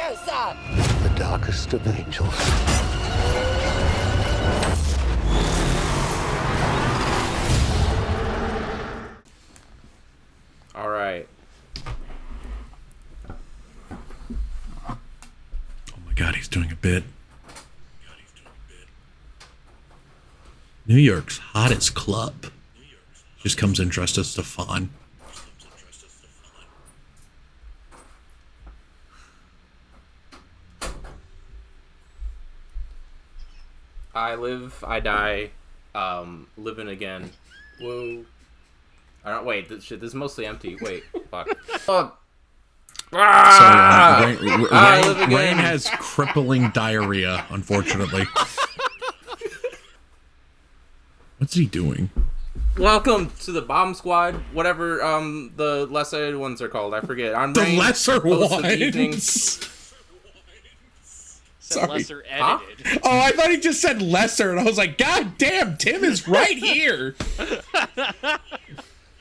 The darkest of angels. All right. Oh my God, he's doing a bit. New York's hottest club just comes in dressed as Stefan. I live, I die, living again. Whoa. I don't, wait, this is mostly empty. Wait, fuck. Fuck. Sorry, live Rein has crippling diarrhea, unfortunately. What's he doing? Welcome to the Bomb Squad, whatever the less edited ones are called. I forget. I'm The Rein, lesser host of the ones. evening. Sorry. Lesser edited. Huh? Oh, I thought he just said lesser, and I was like, God damn, Tim is right here.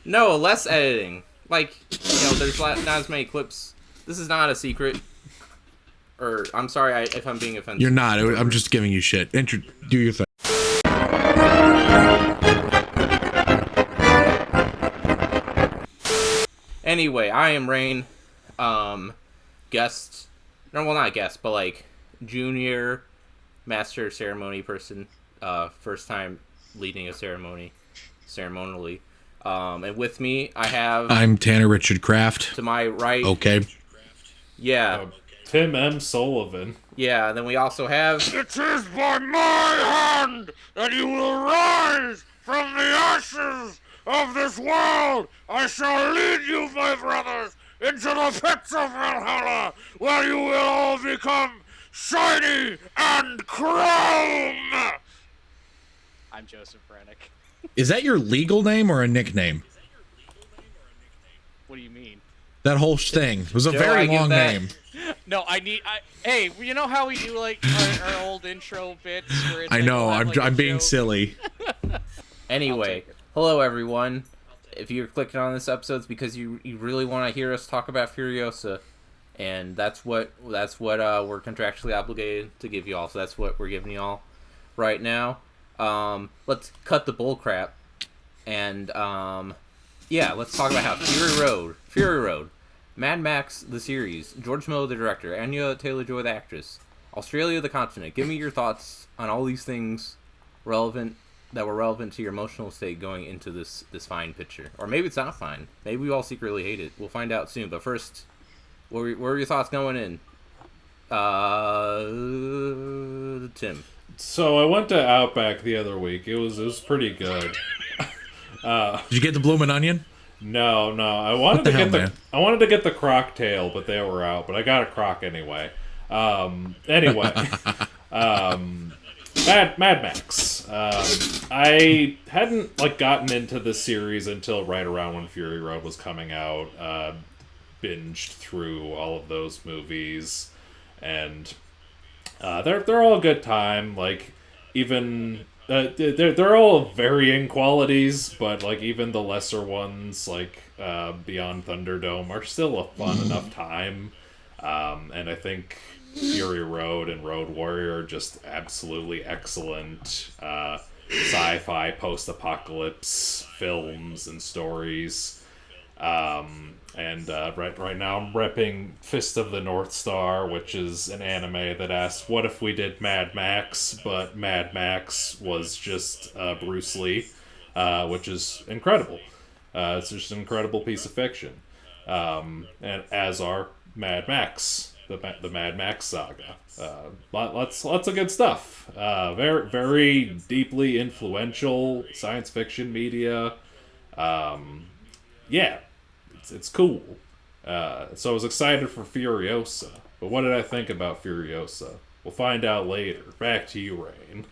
No, less editing. Like, there's not as many clips. This is not a secret. Or, I'm sorry if I'm being offensive. You're not. I'm just giving you shit. Do your thing. Anyway, I am Rein. Guest. No, well, not guest, but like junior master ceremony person. First time leading a ceremony. Ceremonially. And with me, I have... I'm Tanner Richard Kraft. To my right... Okay. Yeah. Tim M. Sullivan. Yeah, and then we also have... It is by my hand that you will rise from the ashes of this world. I shall lead you, my brothers, into the pits of Valhalla, where you will all become shiny and chrome. I'm Joseph Brennick. Is that your legal name or a nickname? What do you mean? That whole thing was a Joe, very I give long that- name. No, hey, you know how we do like our old intro bits? Where it's I like, know. we'll have, like, I'm a being joke? silly. Anyway, hello everyone. If you're clicking on this episode, it's because you really want to hear us talk about Furiosa, and that's what we're contractually obligated to give you all. So that's what we're giving you all right now. Let's cut the bull crap, and yeah, let's talk about how Fury Road, Mad Max the series, George Miller the director, Anya Taylor-Joy the actress, Australia the continent. Give me your thoughts on all these things that were relevant to your emotional state going into this fine picture. Or maybe it's not fine. Maybe we all secretly hate it. We'll find out soon. But first, what were your thoughts going in? Tim. So I went to Outback the other week. It was pretty good. Did you get the bloomin' onion? No. I wanted What the hell, to man? I wanted to get the croc tail, but they were out. But I got a croc anyway. Anyway. Mad Max. I hadn't gotten into the series until right around when Fury Road was coming out. Binged through all of those movies, and they're all a good time. Like, even they're all varying qualities, but even the lesser ones, Beyond Thunderdome, are still a fun enough time. And I think Fury Road and Road Warrior are just absolutely excellent sci-fi post-apocalypse films and stories. And right now I'm repping Fist of the North Star, which is an anime that asks, what if we did Mad Max, but Mad Max was just Bruce Lee, which is incredible. It's just an incredible piece of fiction. And as are Mad Max, the Mad Max saga. Lots of good stuff. Very, very deeply influential science fiction media. Yeah, it's cool. So I was excited for Furiosa. But what did I think about Furiosa? We'll find out later. Back to you, Rein.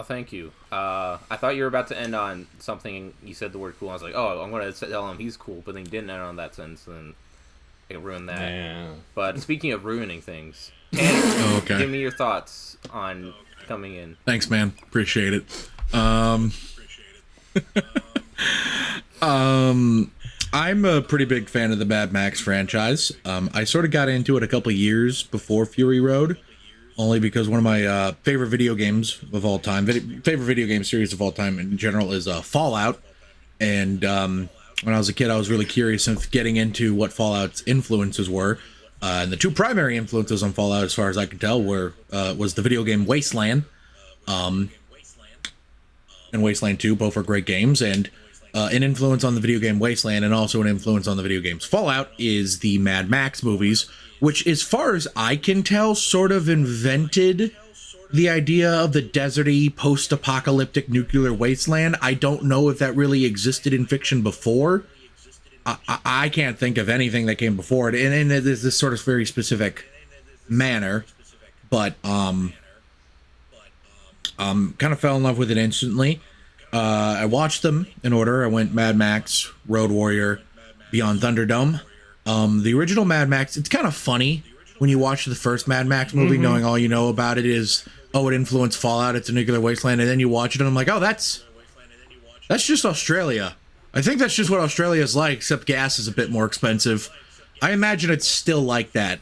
Thank you. I thought you were about to end on something. You said the word cool. I was like, oh, I'm going to tell him he's cool, but then you didn't end on that sentence, and I ruined that. Yeah. But speaking of ruining things, Okay. give me your thoughts on coming in. Thanks, man. Appreciate it. I'm a pretty big fan of the Mad Max franchise. I sort of got into it a couple years before Fury Road, only because one of my favorite video games of all time, favorite video game series of all time in general is Fallout. And when I was a kid, I was really curious of getting into what Fallout's influences were. And the two primary influences on Fallout, as far as I can tell, was the video game Wasteland, and Wasteland 2, both are great games, and an influence on the video game Wasteland and also an influence on the video games Fallout is the Mad Max movies, which, as far as I can tell, sort of invented the idea of the deserty, post-apocalyptic nuclear wasteland. I don't know if that really existed in fiction before. I can't think of anything that came before it, and there's this sort of very specific manner, but kind of fell in love with it instantly. I watched them in order. I went Mad Max, Road Warrior, Beyond Thunderdome. The original Mad Max, it's kind of funny when you watch the first Mad Max movie, knowing all you know about it is, oh, it influenced Fallout, it's a nuclear wasteland, and then you watch it and I'm like, oh, that's just Australia. I think that's just what Australia's like, except gas is a bit more expensive. I imagine it's still like that.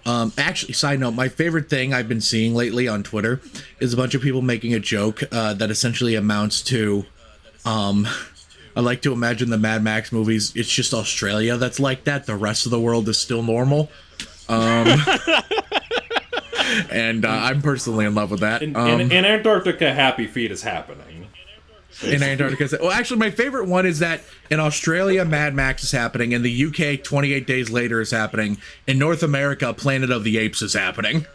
Actually, side note, my favorite thing I've been seeing lately on Twitter is a bunch of people making a joke that essentially amounts to, I like to imagine the Mad Max movies, it's just Australia that's like that. The rest of the world is still normal. And I'm personally in love with that. In Antarctica, Happy Feet is happening. In Antarctica. Well, actually, my favorite one is that in Australia, Mad Max is happening. In the UK, 28 Days Later is happening. In North America, Planet of the Apes is happening.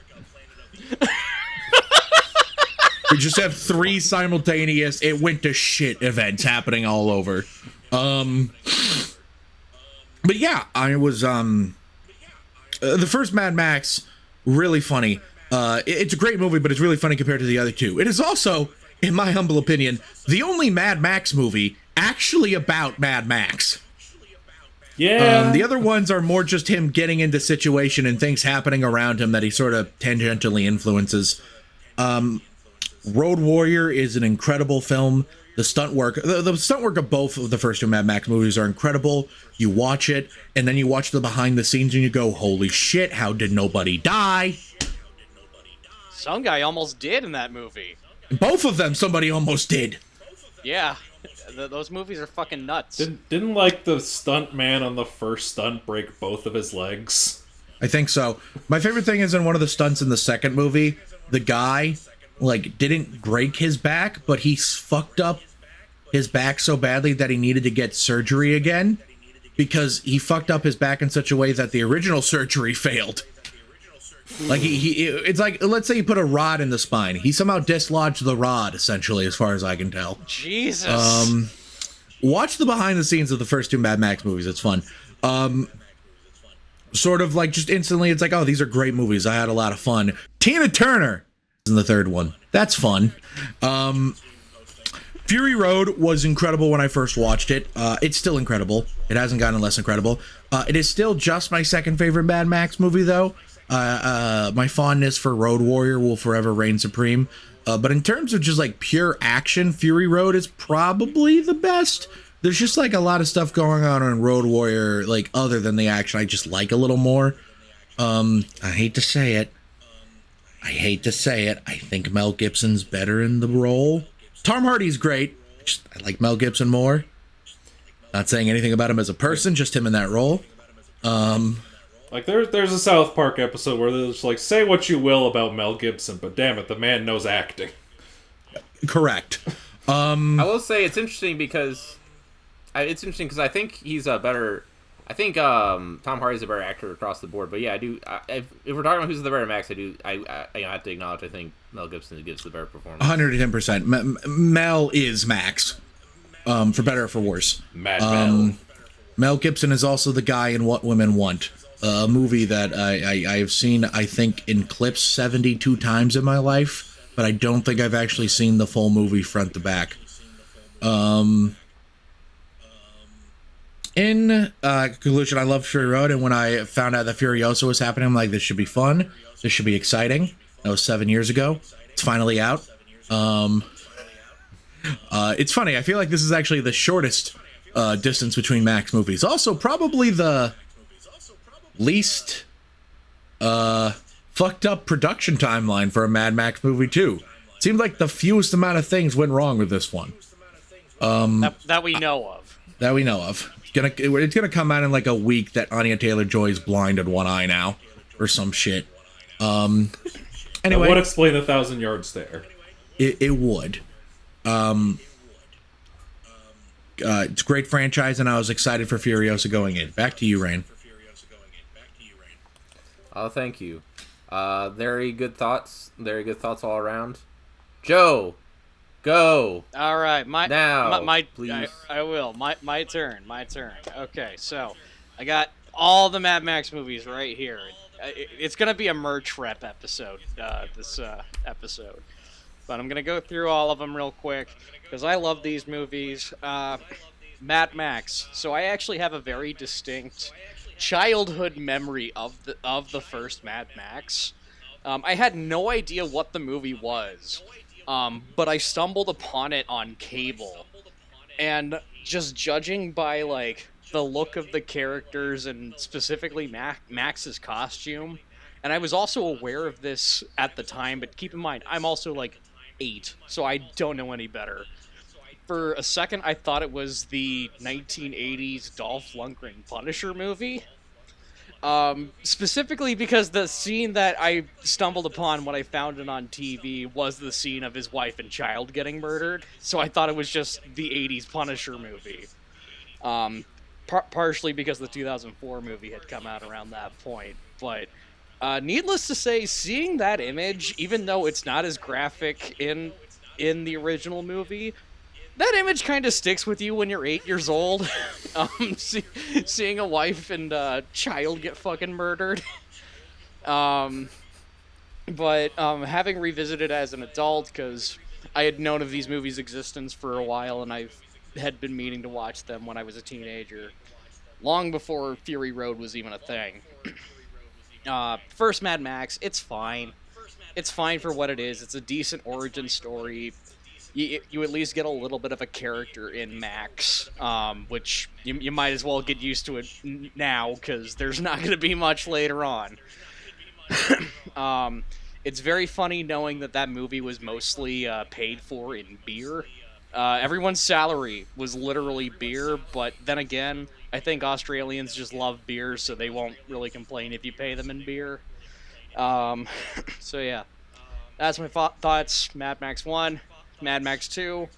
We just have 3 simultaneous it went to shit events happening all over. But yeah, I was the first Mad Max, really funny. It's a great movie, but it's really funny compared to the other two. It is also, in my humble opinion, the only Mad Max movie actually about Mad Max. Yeah. The other ones are more just him getting into situation and things happening around him that he sort of tangentially influences. Road Warrior is an incredible film. The stunt work, the stunt work of both of the first two Mad Max movies are incredible. You watch it, and then you watch the behind the scenes, and you go, "Holy shit! How did nobody die?" Some guy almost did in that movie. Both of them, somebody almost did. Yeah, those movies are fucking nuts. Didn't like the stunt man on the first stunt break both of his legs? I think so. My favorite thing is in one of the stunts in the second movie, the guy didn't break his back, but he fucked up his back so badly that he needed to get surgery again because he fucked up his back in such a way that the original surgery failed. It's like, let's say you put a rod in the spine. He somehow dislodged the rod, essentially, as far as I can tell. Jesus. Watch the behind the scenes of the first two Mad Max movies. It's fun. Sort of like just instantly, it's like, oh, these are great movies. I had a lot of fun. Tina Turner in the third one. That's fun. Fury Road was incredible when I first watched it. It's still incredible. It hasn't gotten less incredible. It is still just my second favorite Mad Max movie, though. My fondness for Road Warrior will forever reign supreme. But in terms of just pure action, Fury Road is probably the best. There's just a lot of stuff going on Road Warrior, other than the action I just like a little more. I hate to say it. I think Mel Gibson's better in the role. Tom Hardy's great. I like Mel Gibson more. Not saying anything about him as a person, just him in that role. There's a South Park episode where they're just say what you will about Mel Gibson, but damn it, the man knows acting. Correct. I will say it's interesting because I think he's a better. I think Tom Hardy's a better actor across the board. But yeah, I do. If we're talking about who's the better Max, I do. I have to acknowledge. I think Mel Gibson gives the better performance. 110%. Mel is Max. For better or for worse. Mad Mel. Mel Gibson is also the guy in What Women Want, a movie that I have seen, I think, in clips 72 times in my life, but I don't think I've actually seen the full movie front to back. In conclusion, I love Fury Road, and when I found out that Furiosa was happening, I'm like, this should be fun. This should be exciting. That was 7 years ago. It's finally out. It's funny. I feel like this is actually the shortest distance between Max movies. Also, probably the least fucked up production timeline for a Mad Max movie too. Seemed like the fewest amount of things went wrong with this one. That we know of. That we know of. It's gonna come out in like a week that Anya Taylor-Joy's blind in one eye now, or some shit. Anyway, that would explain 1,000 Yard Stare. It would. It's a great franchise, and I was excited for Furiosa going in. Back to you, Rein. Oh, thank you. Very good thoughts. Very good thoughts all around. Joe, go. All right, please. I will. My turn. Okay, so I got all the Mad Max movies right here. It's gonna be a merch rep episode. This episode, but I'm gonna go through all of them real quick because I love these movies. Mad Max. So I actually have a very distinct childhood memory of the first Mad Max. I had no idea what the movie was, but I stumbled upon it on cable, and just judging by like the look of the characters and specifically Max's costume, and I was also aware of this at the time, but keep in mind I'm also like 8, so I don't know any better. For a second, I thought it was the 1980s Dolph Lundgren Punisher movie. Specifically because the scene that I stumbled upon when I found it on TV was the scene of his wife and child getting murdered. So I thought it was just the 80s Punisher movie. Partially because the 2004 movie had come out around that point. But needless to say, seeing that image, even though it's not as graphic in the original movie, that image kind of sticks with you when you're 8 years old. Seeing a wife and child get fucking murdered. But having revisited as an adult, because I had known of these movies' existence for a while, and I had been meaning to watch them when I was a teenager, long before Fury Road was even a thing. First Mad Max, it's fine. It's fine for what it is. It's a decent origin story. You at least get a little bit of a character in Max, which you might as well get used to it now, because there's not going to be much later on. It's very funny knowing that movie was mostly paid for in beer. Everyone's salary was literally beer, but then again, I think Australians just love beer, so they won't really complain if you pay them in beer. So yeah, that's my thoughts. Mad Max 1. Mad Max 2.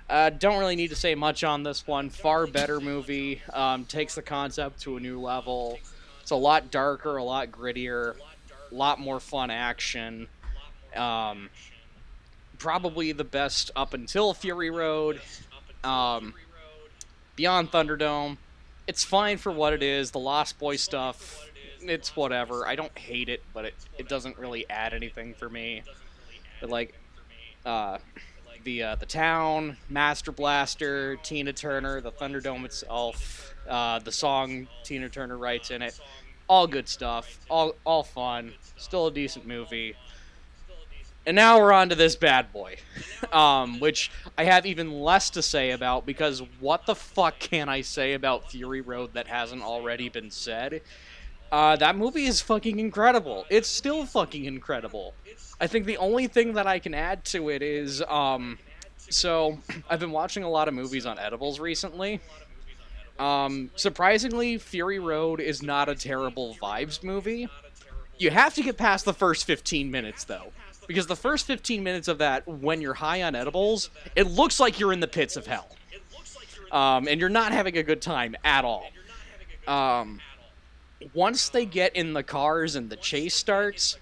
Don't really need to say much on this one. Far better movie. Takes the concept to a new level. It's a lot darker, a lot grittier, a lot more fun action. Probably the best up until Fury Road. Beyond Thunderdome. It's fine for what it is. The Lost Boy stuff, it's whatever. I don't hate it, but it doesn't really add anything for me. But like, the town, Master Blaster, Tina Turner, the Thunderdome itself, the song Tina Turner writes in it, all good stuff, all fun, still a decent movie. And now we're on to this bad boy, which I have even less to say about, because what the fuck can I say about Fury Road that hasn't already been said? That movie is fucking incredible. It's still fucking incredible. I think the only thing that I can add to it is, so I've been watching a lot of movies on edibles recently. Surprisingly, Fury Road is not a terrible vibes movie. You have to get past the first 15 minutes, though. Because the first 15 minutes of that, when you're high on edibles, it looks like you're in the pits of hell. And you're not having a good time at all. Once they get in the cars and the chase starts,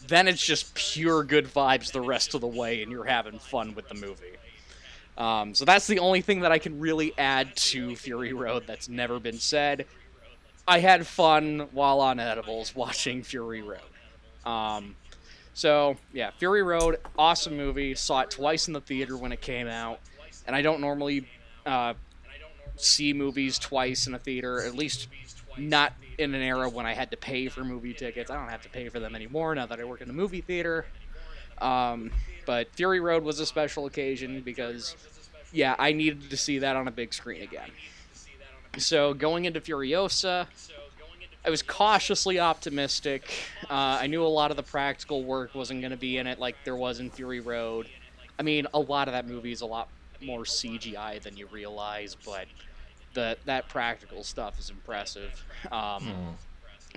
then it's just pure good vibes the rest of the way, and you're having fun with the movie. So that's the only thing that I can really add to Fury Road that's never been said. I had fun while on edibles watching Fury Road. So, yeah, Fury Road, awesome movie. Saw it twice in the theater when it came out. And I don't normally see movies twice in a theater, at least not in an era when I had to pay for movie tickets. I don't have to pay for them anymore now that I work in a movie theater. But Fury Road was a special occasion because, yeah, I needed to see that on a big screen again. So going into Furiosa, I was cautiously optimistic. I knew a lot of the practical work wasn't going to be in it like there was in Fury Road. I mean, a lot of that movie is a lot more CGI than you realize, but that practical stuff is impressive.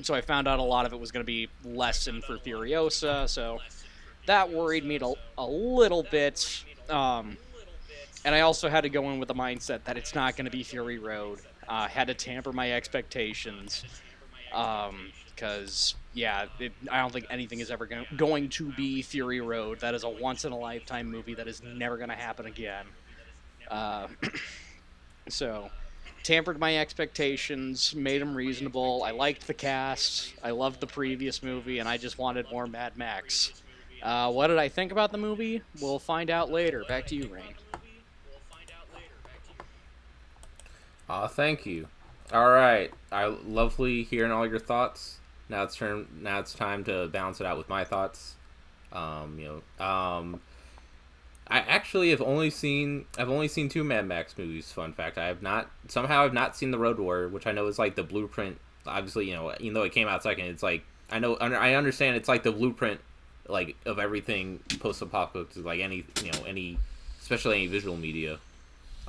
So I found out a lot of it was going to be lessened for Furiosa, so that worried me a little bit. And I also had to go in with the mindset that it's not going to be Fury Road. Had to tamper my expectations. Because, I don't think anything is ever going to be Fury Road. That is a once-in-a-lifetime movie that is never going to happen again. So, tampered my expectations, made them reasonable. I liked the cast. I loved the previous movie, and I just wanted more Mad Max. What did I think about the movie? We'll find out later. Back to you, Rein. Thank you. All right, lovely hearing all your thoughts. Now it's time to balance it out with my thoughts. I actually have only seen two Mad Max movies. Fun fact: I've not seen the Road Warrior, which I know is like the blueprint. Obviously, even though it came out second, it's like I understand it's like the blueprint, like of everything post-apocalyptic, like any especially any visual media,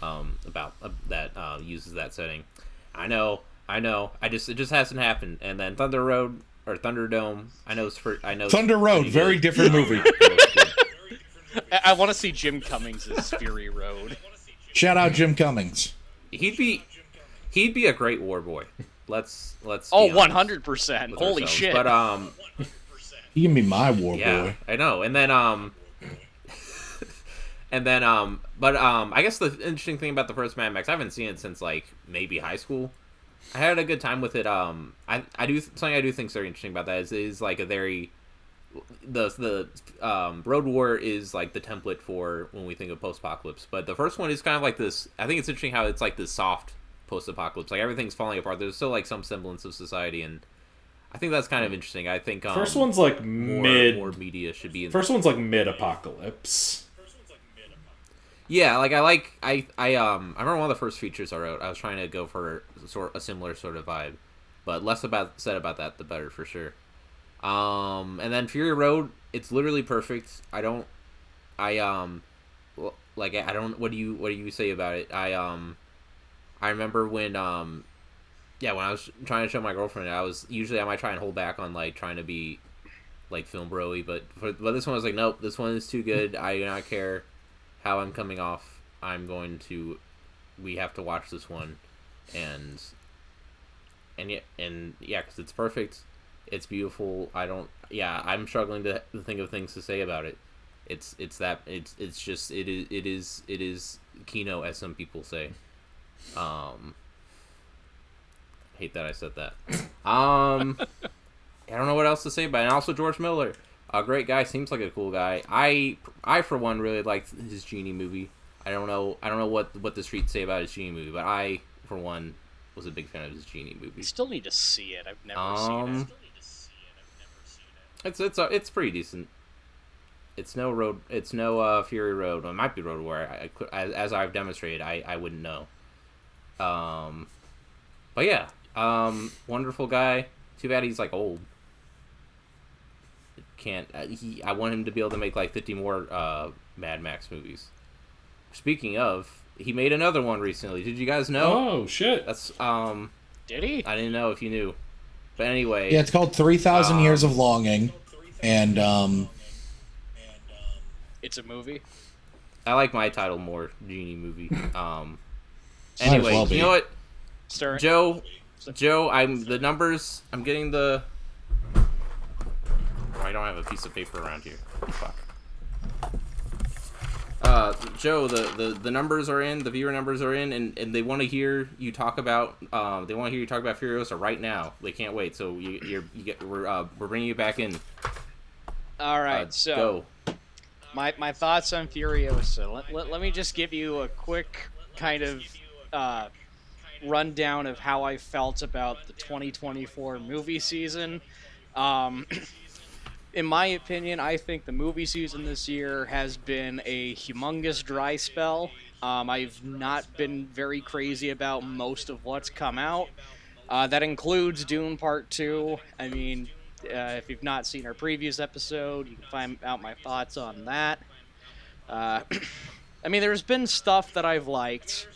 about that uses that setting. I know. It just hasn't happened. And then Thunder Road or Thunderdome. I know Thunder Road, very different movie. I want to see Jim Cummings' Fury Road. Shout out Jim Cummings. He'd be a great war boy. Let's. Oh, 100%. Holy shit! But he can be my war boy. I know. And then I guess the interesting thing about the first Mad Max, I haven't seen it since like maybe high school. I had a good time with it. Something I do think is very interesting about that is like a very the Road War is like the template for when we think of post-apocalypse, but the first one is kind of like this. I think it's interesting how it's like this soft post-apocalypse, like everything's falling apart. There's still like some semblance of society, and I think that's kind of interesting. I think first one's like more media should be in. First one's like mid-apocalypse. Yeah, like I remember one of the first features I wrote. I was trying to go for a similar sort of vibe, but less said about that, the better for sure. And then Fury Road, it's literally perfect. What do you say about it? I remember when when I was trying to show my girlfriend, I might try and hold back on like trying to be like film bro-y, but this one I was like, nope, this one is too good. I do not care how I'm coming off. We have to watch this one, and because it's perfect, it's beautiful. I'm struggling to think of things to say about it. It is Kino, as some people say. Hate that I said that. I don't know what else to say about it. And also George Miller, a great guy, seems like a cool guy. I for one really liked his Genie movie. I don't know what the streets say about his Genie movie, but I for one was a big fan of his Genie movie. You still need to see it. I've never seen it. It's pretty decent. It's no Fury Road. Well, it might be Road Warrior. As I've demonstrated, I wouldn't know. But yeah, wonderful guy. Too bad he's like old. I want him to be able to make like 50 more Mad Max movies. Speaking of, he made another one recently. Did you guys know? Oh shit! That's Did he? I didn't know if you knew. But anyway, yeah, it's called 3,000 Years of Longing, and it's a movie. I like my title more, Genie movie. Anyway, Anyway, you know what, Stir. Joe, I'm getting the. I don't have a piece of paper around here. Fuck. Joe, the numbers are in, the viewer numbers are in, and they want to hear you talk about Furiosa right now. They can't wait. So we're bringing you back in. All right, so go. My thoughts on Furiosa. Let me just give you a quick kind of rundown of how I felt about the 2024 movie season. In my opinion, I think the movie season this year has been a humongous dry spell. I've not been very crazy about most of what's come out. That includes Dune Part 2. I mean, if you've not seen our previous episode, you can find out my thoughts on that. I mean, there's been stuff that I've liked,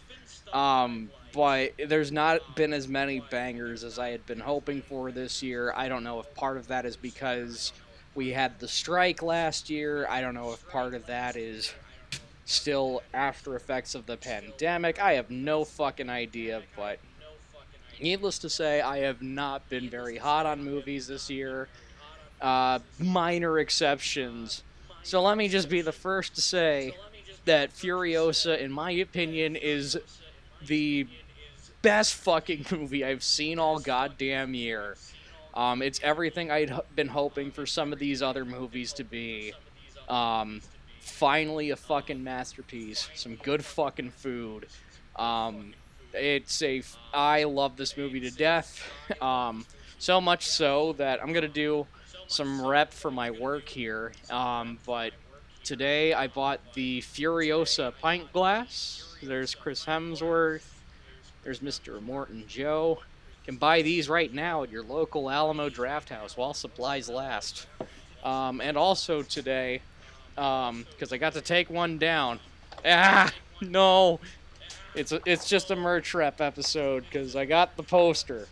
but there's not been as many bangers as I had been hoping for this year. I don't know if part of that is because we had the strike last year. I don't know if part of that is still after effects of the pandemic. I have no fucking idea, but needless to say, I have not been very hot on movies this year. Minor exceptions. So let me just be the first to say that Furiosa, in my opinion, is the best fucking movie I've seen all goddamn year. It's everything I'd been hoping for some of these other movies to be. Finally a fucking masterpiece. Some good fucking food. I love this movie to death. So much so that I'm gonna do some rep for my work here. But today I bought the Furiosa pint glass. There's Chris Hemsworth. There's Mr. Morton Joe. You can buy these right now at your local Alamo Draft House while supplies last. And also today, because I got to take one down. No. It's just a merch rep episode because I got the poster.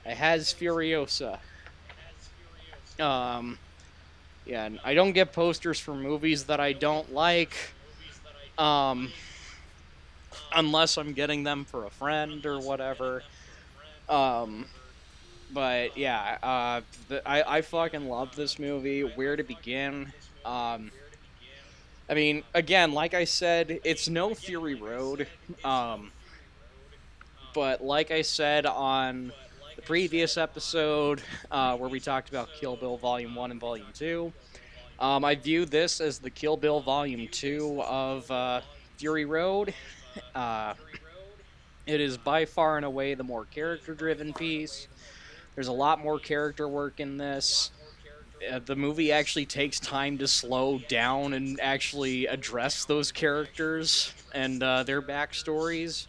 It has Furiosa. Yeah, and I don't get posters for movies that I don't like, unless I'm getting them for a friend or whatever. But yeah, I fucking love this movie. Where to begin? I mean, again, like I said, it's no Fury Road. But like I said on the previous episode, where we talked about Kill Bill Volume 1 and Volume 2, I view this as the Kill Bill Volume 2 of Fury Road. It is by far and away the more character-driven piece. There's a lot more character work in this. The movie actually takes time to slow down and actually address those characters and their backstories.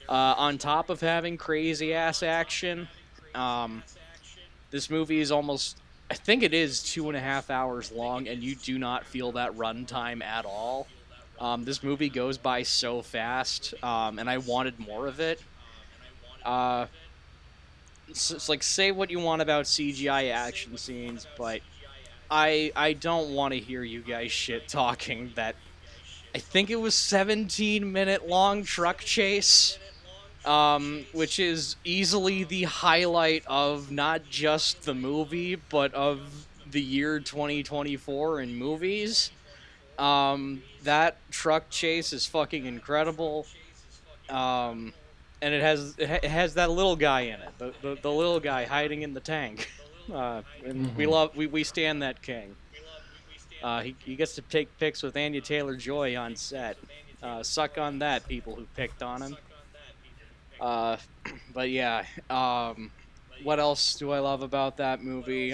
On top of having crazy-ass action, this movie is almost... I think it is 2.5 hours long, and you do not feel that runtime at all. This movie goes by so fast, and I wanted more of it. It's like, say what you want about CGI action scenes, but I don't want to hear you guys shit talking that... I think it was 17-minute long truck chase, which is easily the highlight of not just the movie, but of the year 2024 in movies. That truck chase is fucking incredible. And it has that little guy in it, the little guy hiding in the tank. And we stand that king. He gets to take pics with Anya Taylor-Joy on set. Suck on that, people who picked on him. But yeah, what else do I love about that movie?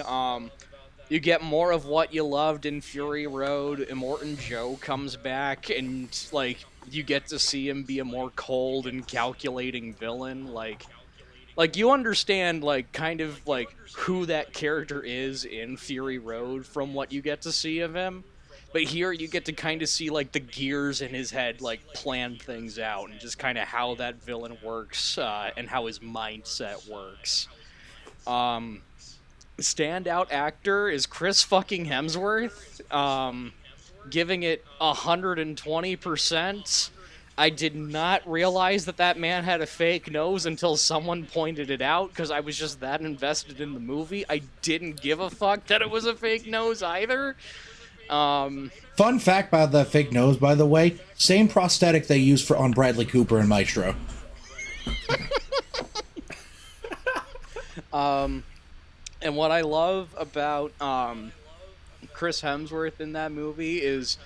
You get more of what you loved in Fury Road. Immortan Joe comes back, and like you get to see him be a more cold and calculating villain. Like you understand kind of who that character is in Fury Road from what you get to see of him. But here you get to kind of see the gears in his head plan things out, and just kind of how that villain works, and how his mindset works. Standout actor is Chris fucking Hemsworth, giving it 120%. I did not realize that man had a fake nose until someone pointed it out, because I was just that invested in the movie. I didn't give a fuck that it was a fake nose either. Fun fact about that fake nose, by the way, same prosthetic they used on Bradley Cooper and Maestro. And what I love about Chris Hemsworth in that movie is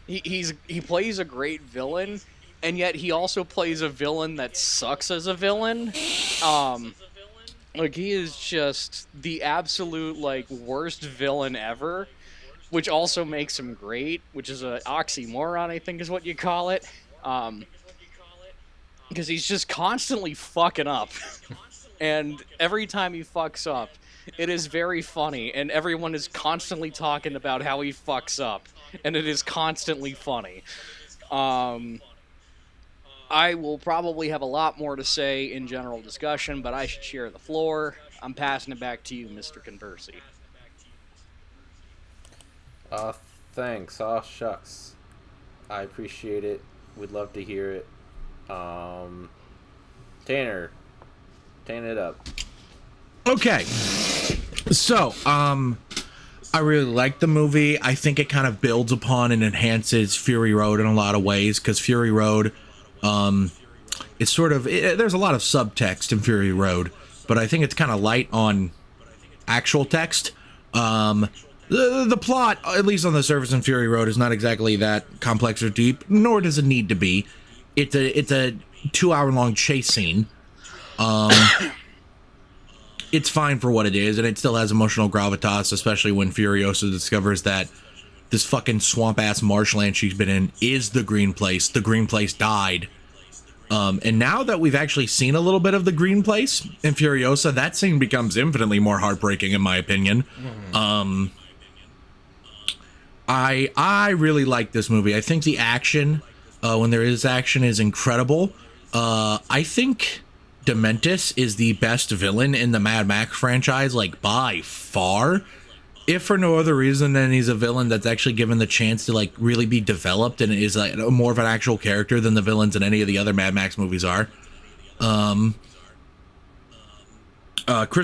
he plays a great villain, and yet he also plays a villain that sucks as a villain. He is just the absolute worst villain ever, which also makes him great, which is an oxymoron, I think is what you call it. Because he's just constantly fucking up. And every time he fucks up, it is very funny, and everyone is constantly talking about how he fucks up, and it is constantly funny. I will probably have a lot more to say in general discussion, but I should share the floor. I'm passing it back to you, Mr. Conversi. Thanks. Aw, shucks. I appreciate it. We'd love to hear it. Tanner it up. Okay. So, I really like the movie. I think it kind of builds upon and enhances Fury Road in a lot of ways, because Fury Road, it's sort of, there's a lot of subtext in Fury Road, but I think it's kind of light on actual text. The plot, at least on the surface in Fury Road, is not exactly that complex or deep, nor does it need to be. It's a 2-hour-long chase scene. It's fine for what it is, and it still has emotional gravitas, especially when Furiosa discovers that this fucking swamp-ass marshland she's been in is the Green Place. The Green Place died. And now that we've actually seen a little bit of the Green Place in Furiosa, that scene becomes infinitely more heartbreaking, in my opinion. I really like this movie. I think the action, when there is action, is incredible. I think Dementis is the best villain in the Mad Max franchise, like, by far. If for no other reason than he's a villain that's actually given the chance to, like, really be developed and is, like, more of an actual character than the villains in any of the other Mad Max movies are. Chris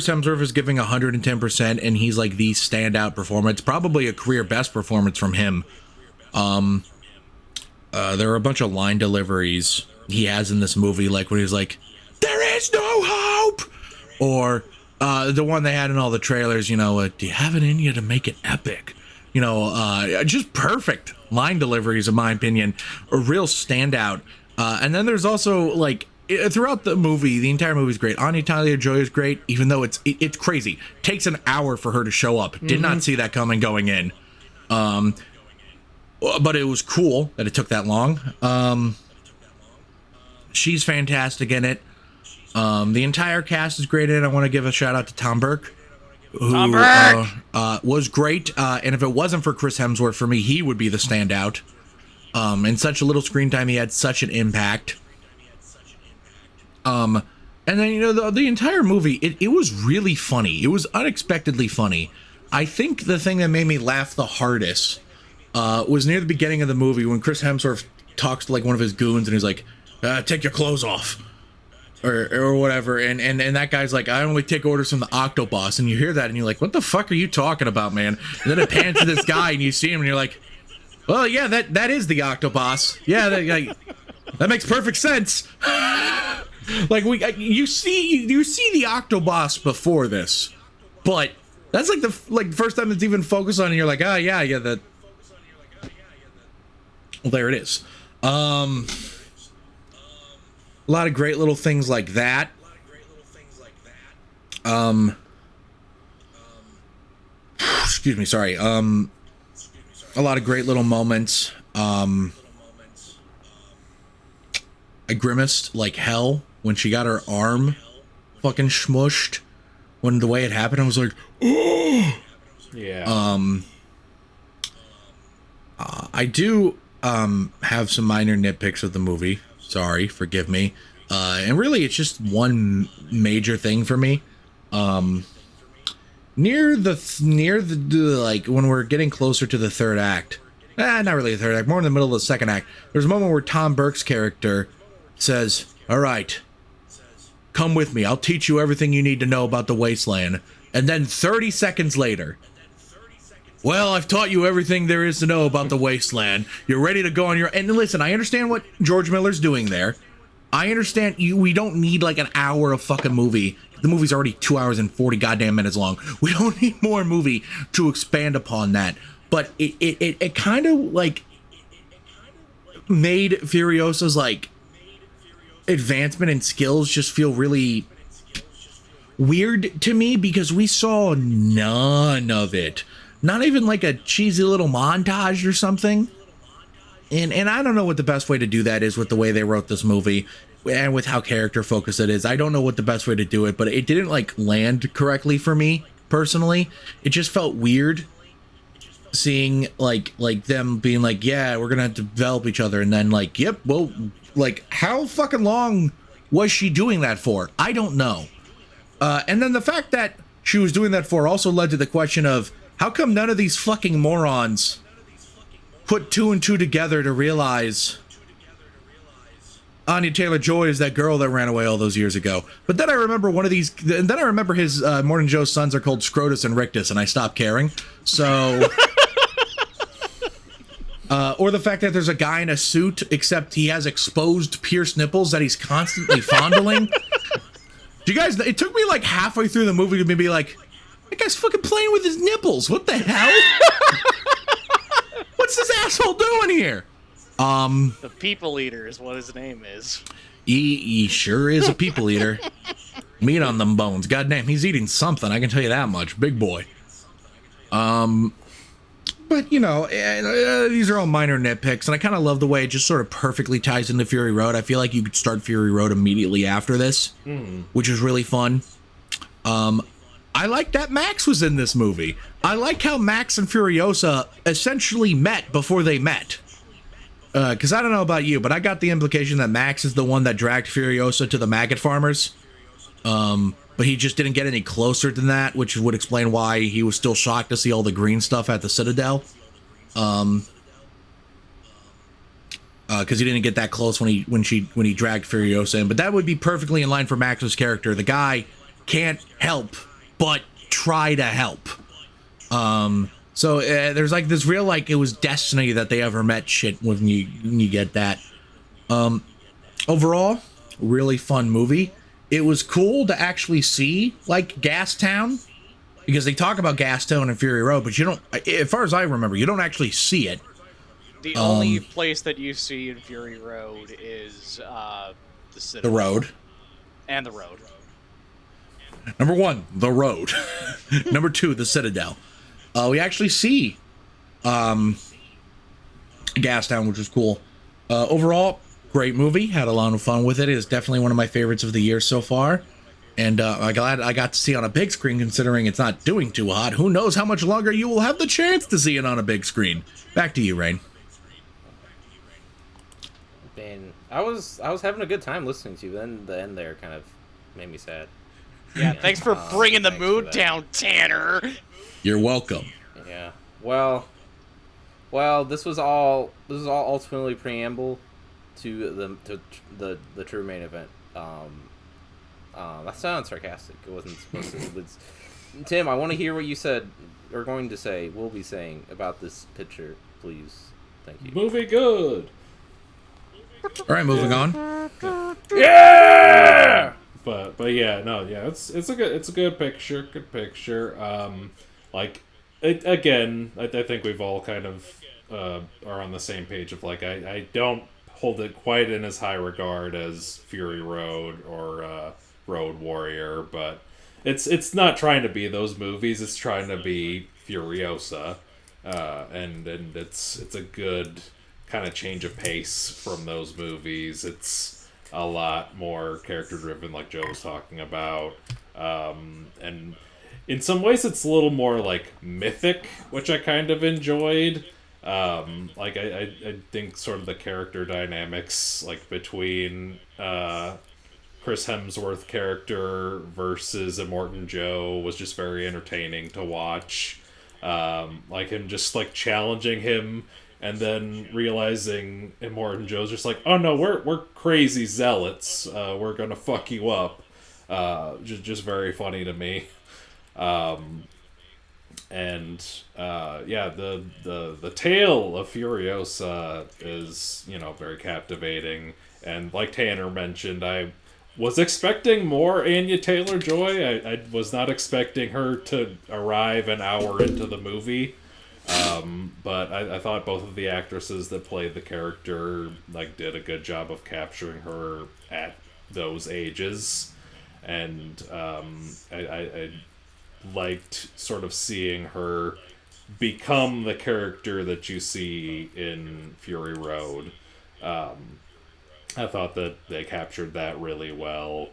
Hemsworth is giving 110%, and he's, like, the standout performer. It's probably a career best performance from him. There are a bunch of line deliveries he has in this movie, like when he's like, "There is no hope," or the one they had in all the trailers, you know, "Do you have it in you to make it epic?" You know, just perfect line deliveries, in my opinion, a real standout. And then there's also, like, throughout the movie, the entire movie is great. Anya Taylor-Joy is great, even though it's crazy. Takes an hour for her to show up. Did not see that coming going in. But it was cool that it took that long. She's fantastic in it. The entire cast is great in it. I want to give a shout out to Tom Burke, who was great. And if it wasn't for Chris Hemsworth, for me, he would be the standout. In such a little screen time, he had such an impact. And then, you know, the entire movie, it was really funny. It was unexpectedly funny. I think the thing that made me laugh the hardest was near the beginning of the movie when Chris Hemsworth talks to, like, one of his goons and he's like, "Take your clothes off," or whatever, and that guy's like, "I only take orders from the Octoboss," and you hear that and you're like, "What the fuck are you talking about, man?" And then it pans to this guy and you see him and you're like, "Well, yeah, that is the Octoboss. Yeah, that makes perfect sense." Like, you see the Octoboss before this, but that's like the first time it's even focused on, and you're like, "Oh yeah, that." Well, there it is. A lot of great little things like that. Excuse me, sorry. A lot of great little moments. I grimaced like hell when she got her arm fucking smushed. When the way it happened, I was like, "Oh!" Yeah. I do have some minor nitpicks of the movie. Sorry, forgive me. And really, it's just one major thing for me. Near the like when we're getting closer to the third act. Not really the third act, more in the middle of the second act. There's a moment where Tom Burke's character says, "All right, come with me. I'll teach you everything you need to know about the wasteland." And then 30 seconds later, "Well, I've taught you everything there is to know about the wasteland. You're ready to go on your..." And listen, I understand what George Miller's doing there. I understand we don't need like an hour of fucking movie. The movie's already 2 hours and 40 goddamn minutes long. We don't need more movie to expand upon that. But it kind of like made Furiosa's like advancement in skills just feel really weird to me, because we saw none of it. Not even like a cheesy little montage or something. And I don't know what the best way to do that is with the way they wrote this movie and with how character focused it is. I don't know what the best way to do it, but it didn't like land correctly for me personally. It just felt weird seeing like them being like, yeah, we're gonna develop each other, and then like, yep, well, like how fucking long was she doing that for? I don't know. And then the fact that she was doing that for also led to the question of how come none of these fucking morons put 2 and 2 together to realize Anya Taylor-Joy is that girl that ran away all those years ago. But then I remember and then I remember his Morton Joe's sons are called Scrotus and Rictus, and I stopped caring. So, or the fact that there's a guy in a suit, except he has exposed pierced nipples that he's constantly fondling. Do you guys? It took me like halfway through the movie to be like, that guy's fucking playing with his nipples. What the hell? What's this asshole doing here? The people eater is what his name is. He sure is a people eater. Meat on them bones. Goddamn, he's eating something. I can tell you that much. Big boy. But you know, these are all minor nitpicks, and I kind of love the way it just sort of perfectly ties into Fury Road. I feel like you could start Fury Road immediately after this, which is really fun. I like that Max was in this movie. I like how Max and Furiosa essentially met before they met. Because I don't know about you, but I got the implication that Max is the one that dragged Furiosa to the maggot farmers. But he just didn't get any closer than that, which would explain why he was still shocked to see all the green stuff at the Citadel. Because he didn't get that close when he dragged Furiosa in. But that would be perfectly in line for Max's character. The guy can't help but try to help. So there's like this real like it was destiny that they ever met shit when you get that. Overall, really fun movie. It was cool to actually see like Gastown, because they talk about Gastown and Fury Road, but you don't, as far as I remember, you don't actually see it. The only place that you see in Fury Road is the Citadel. The road. And the road. Number 1, the road. Number 2, the Citadel. We actually see Gastown, which is cool. Overall, great movie. Had a lot of fun with it. It is definitely one of my favorites of the year so far. And I'm glad I got to see it on a big screen, considering it's not doing too hot. Who knows how much longer you will have the chance to see it on a big screen. Back to you, Rein. Man, I was having a good time listening to you. Then the end there kind of made me sad. Yeah, thanks for bringing the mood down, Tanner. You're welcome. Yeah. Well, this was all ultimately preamble to the true main event. That sounds sarcastic. It wasn't supposed to. It was, Tim, I want to hear what you said or going to say. Will be saying about this picture, please. Thank you. Movie good. All right, moving on. Yeah. But yeah, no, yeah, it's a good picture. Good picture. Like it, again, I think we've all kind of are on the same page of like I don't hold it quite in as high regard as Fury Road or Road Warrior, but it's not trying to be those movies. It's trying to be Furiosa, and it's a good kind of change of pace from those movies. It's a lot more character driven, like Joe was talking about, and in some ways it's a little more like mythic, which I kind of enjoyed. Like I think sort of the character dynamics like between Chris Hemsworth character versus Immortan Joe was just very entertaining to watch. Like him just like challenging him and then realizing Immortan Joe's just like, oh no, we're crazy zealots. We're gonna fuck you up. Just very funny to me. And yeah, the tale of Furiosa is, you know, very captivating. And like Tanner mentioned, I was expecting more Anya Taylor-Joy. I was not expecting her to arrive an hour into the movie. But I thought both of the actresses that played the character like did a good job of capturing her at those ages. And I liked sort of seeing her become the character that you see in Fury Road. I thought that they captured that really well.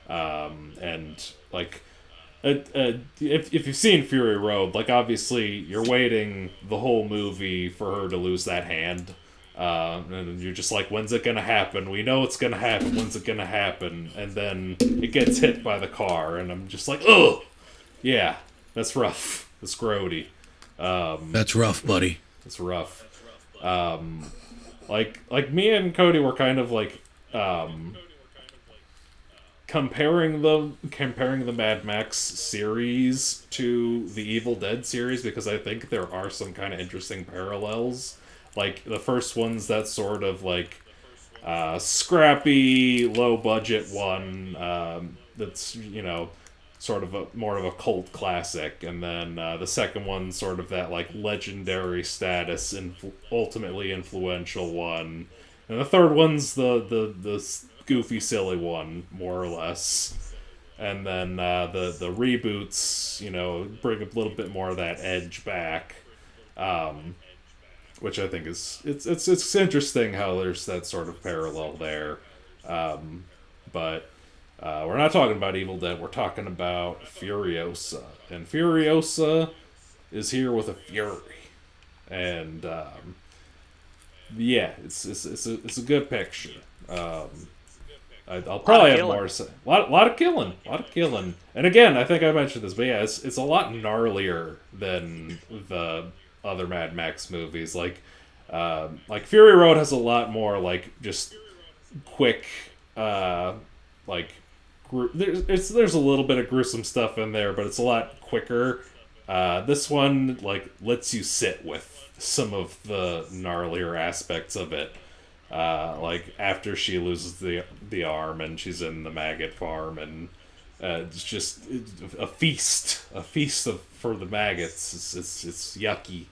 And like, if you've seen Fury Road, like obviously you're waiting the whole movie for her to lose that hand. And you're just like, when's it gonna happen? We know it's gonna happen. When's it gonna happen? And then it gets hit by the car, and I'm just like, ugh, yeah, that's rough. That's grody. That's rough, buddy. It's rough. Like me and Cody were kind of like comparing the Mad Max series to the Evil Dead series, because I think there are some kind of interesting parallels. Like the first one's that sort of like scrappy, low budget one that's, you know, sort of more of a cult classic, and then the second one sort of that like legendary status and ultimately influential one, and the third one's the goofy silly one, more or less. And then the reboots, you know, bring a little bit more of that edge back, which I think is it's interesting how there's that sort of parallel there. But we're not talking about Evil Dead. We're talking about Furiosa, and Furiosa is here with a fury, and yeah, it's a good picture. I'll probably have more to say. A lot of killing. And again, I think I mentioned this, but yeah, it's a lot gnarlier than the other Mad Max movies. Like Fury Road has a lot more like just quick, like there's a little bit of gruesome stuff in there, but it's a lot quicker. This one like lets you sit with some of the gnarlier aspects of it. Like after she loses the arm and she's in the maggot farm, and it's just a feast for the maggots. It's yucky,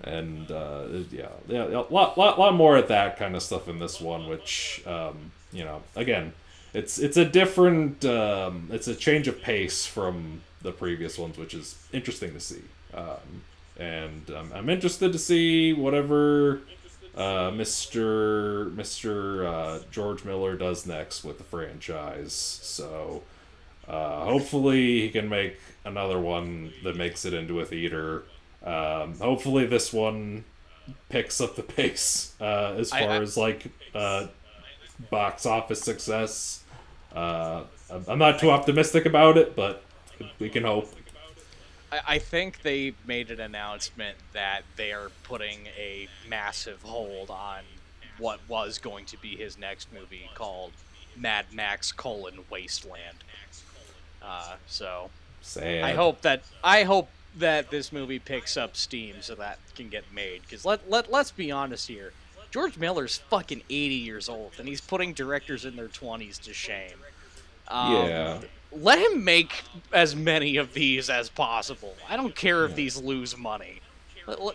and yeah, a lot more of that kind of stuff in this one, which you know, again, it's a different, it's a change of pace from the previous ones, which is interesting to see. And I'm interested to see whatever Mr. George Miller does next with the franchise. So hopefully he can make another one that makes it into a theater. Hopefully this one picks up the pace as far as like box office success. I'm not too optimistic about it, but we can hope. I think they made an announcement that they are putting a massive hold on what was going to be his next movie called Mad Max: Wasteland. So sad. I hope that this movie picks up steam so that can get made. Because let's be honest here, George Miller's fucking 80 years old, and he's putting directors in their 20s to shame. Yeah. Let him make as many of these as possible. I don't care if these lose money.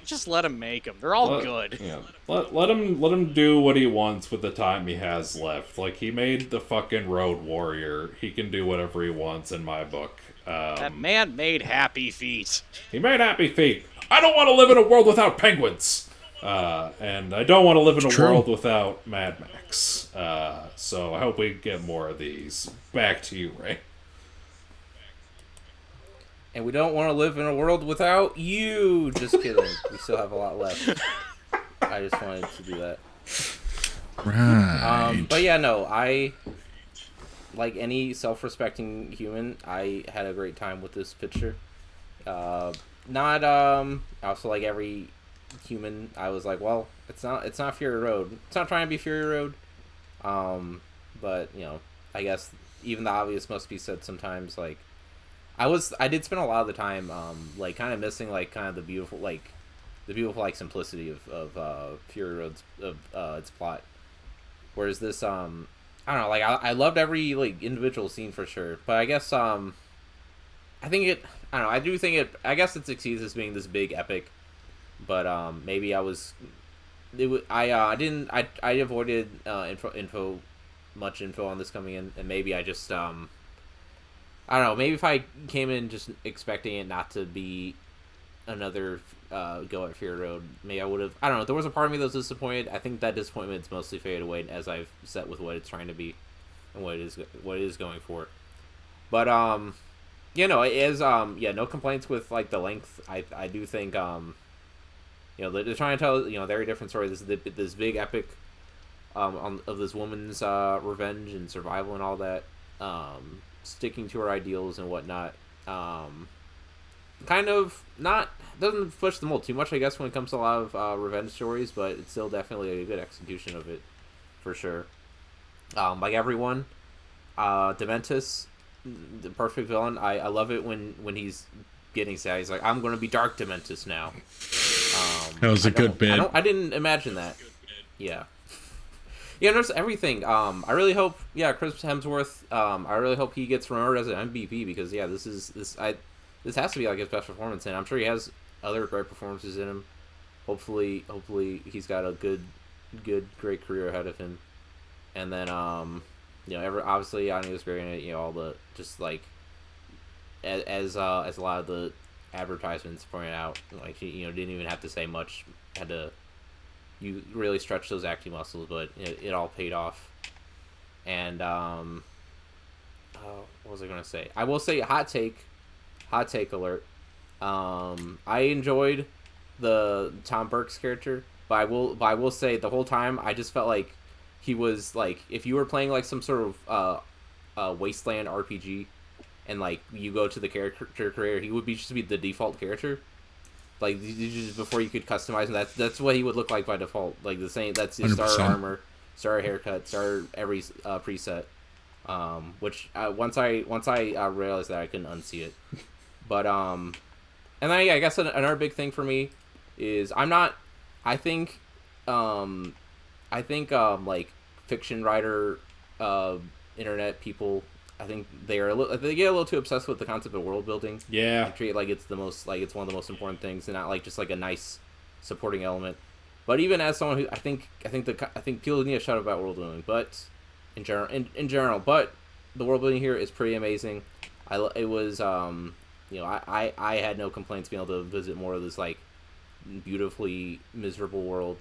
Just let him make them. They're all good. Yeah. Let him do what he wants with the time he has left. Like, he made the fucking Road Warrior. He can do whatever he wants in my book. That man made Happy Feet. He made Happy Feet. I don't want to live in a world without penguins. And I don't want to live in a world without Mad Max. So I hope we get more of these. Back to you, Ray. And we don't want to live in a world without you. Just kidding. We still have a lot left. I just wanted to do that. Right. But yeah, no, I, like any self-respecting human, I had a great time with this picture. Also like every human, I was like, well, it's not Fury Road. It's not trying to be Fury Road. But, you know, I guess even the obvious must be said sometimes. Like, I did spend a lot of the time, like, kind of missing, like, kind of the beautiful simplicity of Fury Road's, its plot. Whereas this, I don't know, like, I loved every, like, individual scene for sure. But I guess, I guess it succeeds as being this big epic. But, maybe I avoided, much info on this coming in, and maybe I just, I don't know. Maybe if I came in just expecting it not to be another go at Fury Road, maybe I would have. I don't know. There was a part of me that was disappointed. I think that disappointment's mostly faded away as I've set with what it's trying to be and what it is going for. But it is no complaints with like the length. I do think they're trying to tell a very different story. This big epic of this woman's revenge and survival and all that. Sticking to her ideals and whatnot. Kind of not doesn't push the mold too much, I guess, when it comes to a lot of revenge stories, but it's still definitely a good execution of it, for sure. Like everyone, Dementus, the perfect villain. I love it when he's getting sad. He's like, I'm going to be Dark Dementus now. That was a good bit. I didn't imagine that. Yeah. Yeah, notice everything. I really hope, Chris Hemsworth. I really hope he gets remembered as an MVP because this has to be like his best performance, and I'm sure he has other great performances in him. Hopefully he's got a great career ahead of him. And then obviously Anya was great in it. All the just like as a lot of the advertisements pointed out, like she didn't even have to say much. You really stretched those acting muscles, but it all paid off. And what was I gonna say? I will say hot take alert. I enjoyed the Tom Burke's character, but I will say the whole time I just felt like he was like, if you were playing like some sort of wasteland RPG, and like you go to the character creator, he would just be the default character. Like just before you could customize him, that's what he would look like by default. Like the same, that's his 100%. starter armor, starter haircut, starter every preset. Which once I realized that I couldn't unsee it. But and then I guess another big thing for me is I think like fiction writer internet people, I think they get a little too obsessed with the concept of world building. Yeah. They treat it like it's one of the most important things, and not like just like a nice supporting element. But even as someone who I think people need to shut up about world building, but in general, but the world building here is pretty amazing. It was I had no complaints being able to visit more of this like beautifully miserable world,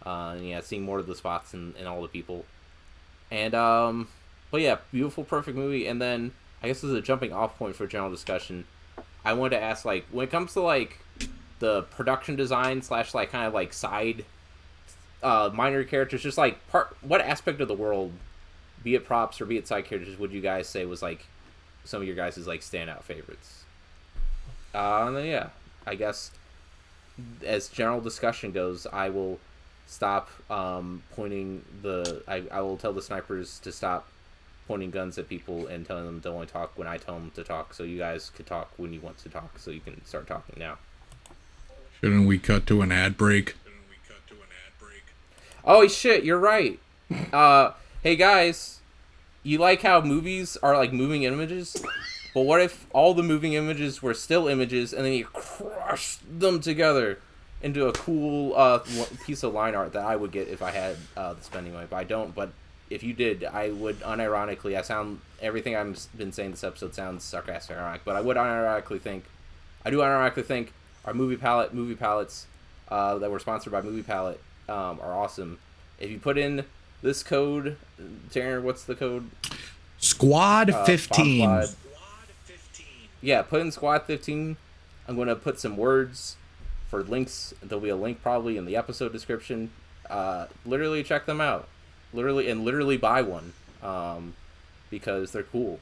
and seeing more of the spots and all the people, and but yeah, beautiful, perfect movie. And then I guess this is a jumping off point for general discussion. I wanted to ask, like, when it comes to like the production design / like kind of like side minor characters, just like what aspect of the world, be it props or be it side characters, would you guys say was like some of your guys' like standout favorites? And then I guess as general discussion goes, I will stop pointing I will tell the snipers to stop pointing guns at people and telling them to only talk when I tell them to talk, so you guys could talk when you want to talk, so you can start talking now. Shouldn't we cut to an ad break? Oh shit, you're right. Hey guys, you like how movies are like moving images? But what if all the moving images were still images and then you crush them together into a cool piece of line art that I would get if I had the spending money? But I don't. But if you did, I would unironically, everything I've been saying this episode sounds sarcastic and ironic, but I would unironically think our movie palettes that were sponsored by Movie Palette are awesome. If you put in this code, Taryn, what's the code? Squad 15. Bomb Squad. Yeah, put in Squad 15. I'm going to put some words for links. There'll be a link probably in the episode description. Literally check them out. Literally buy one, because they're cool.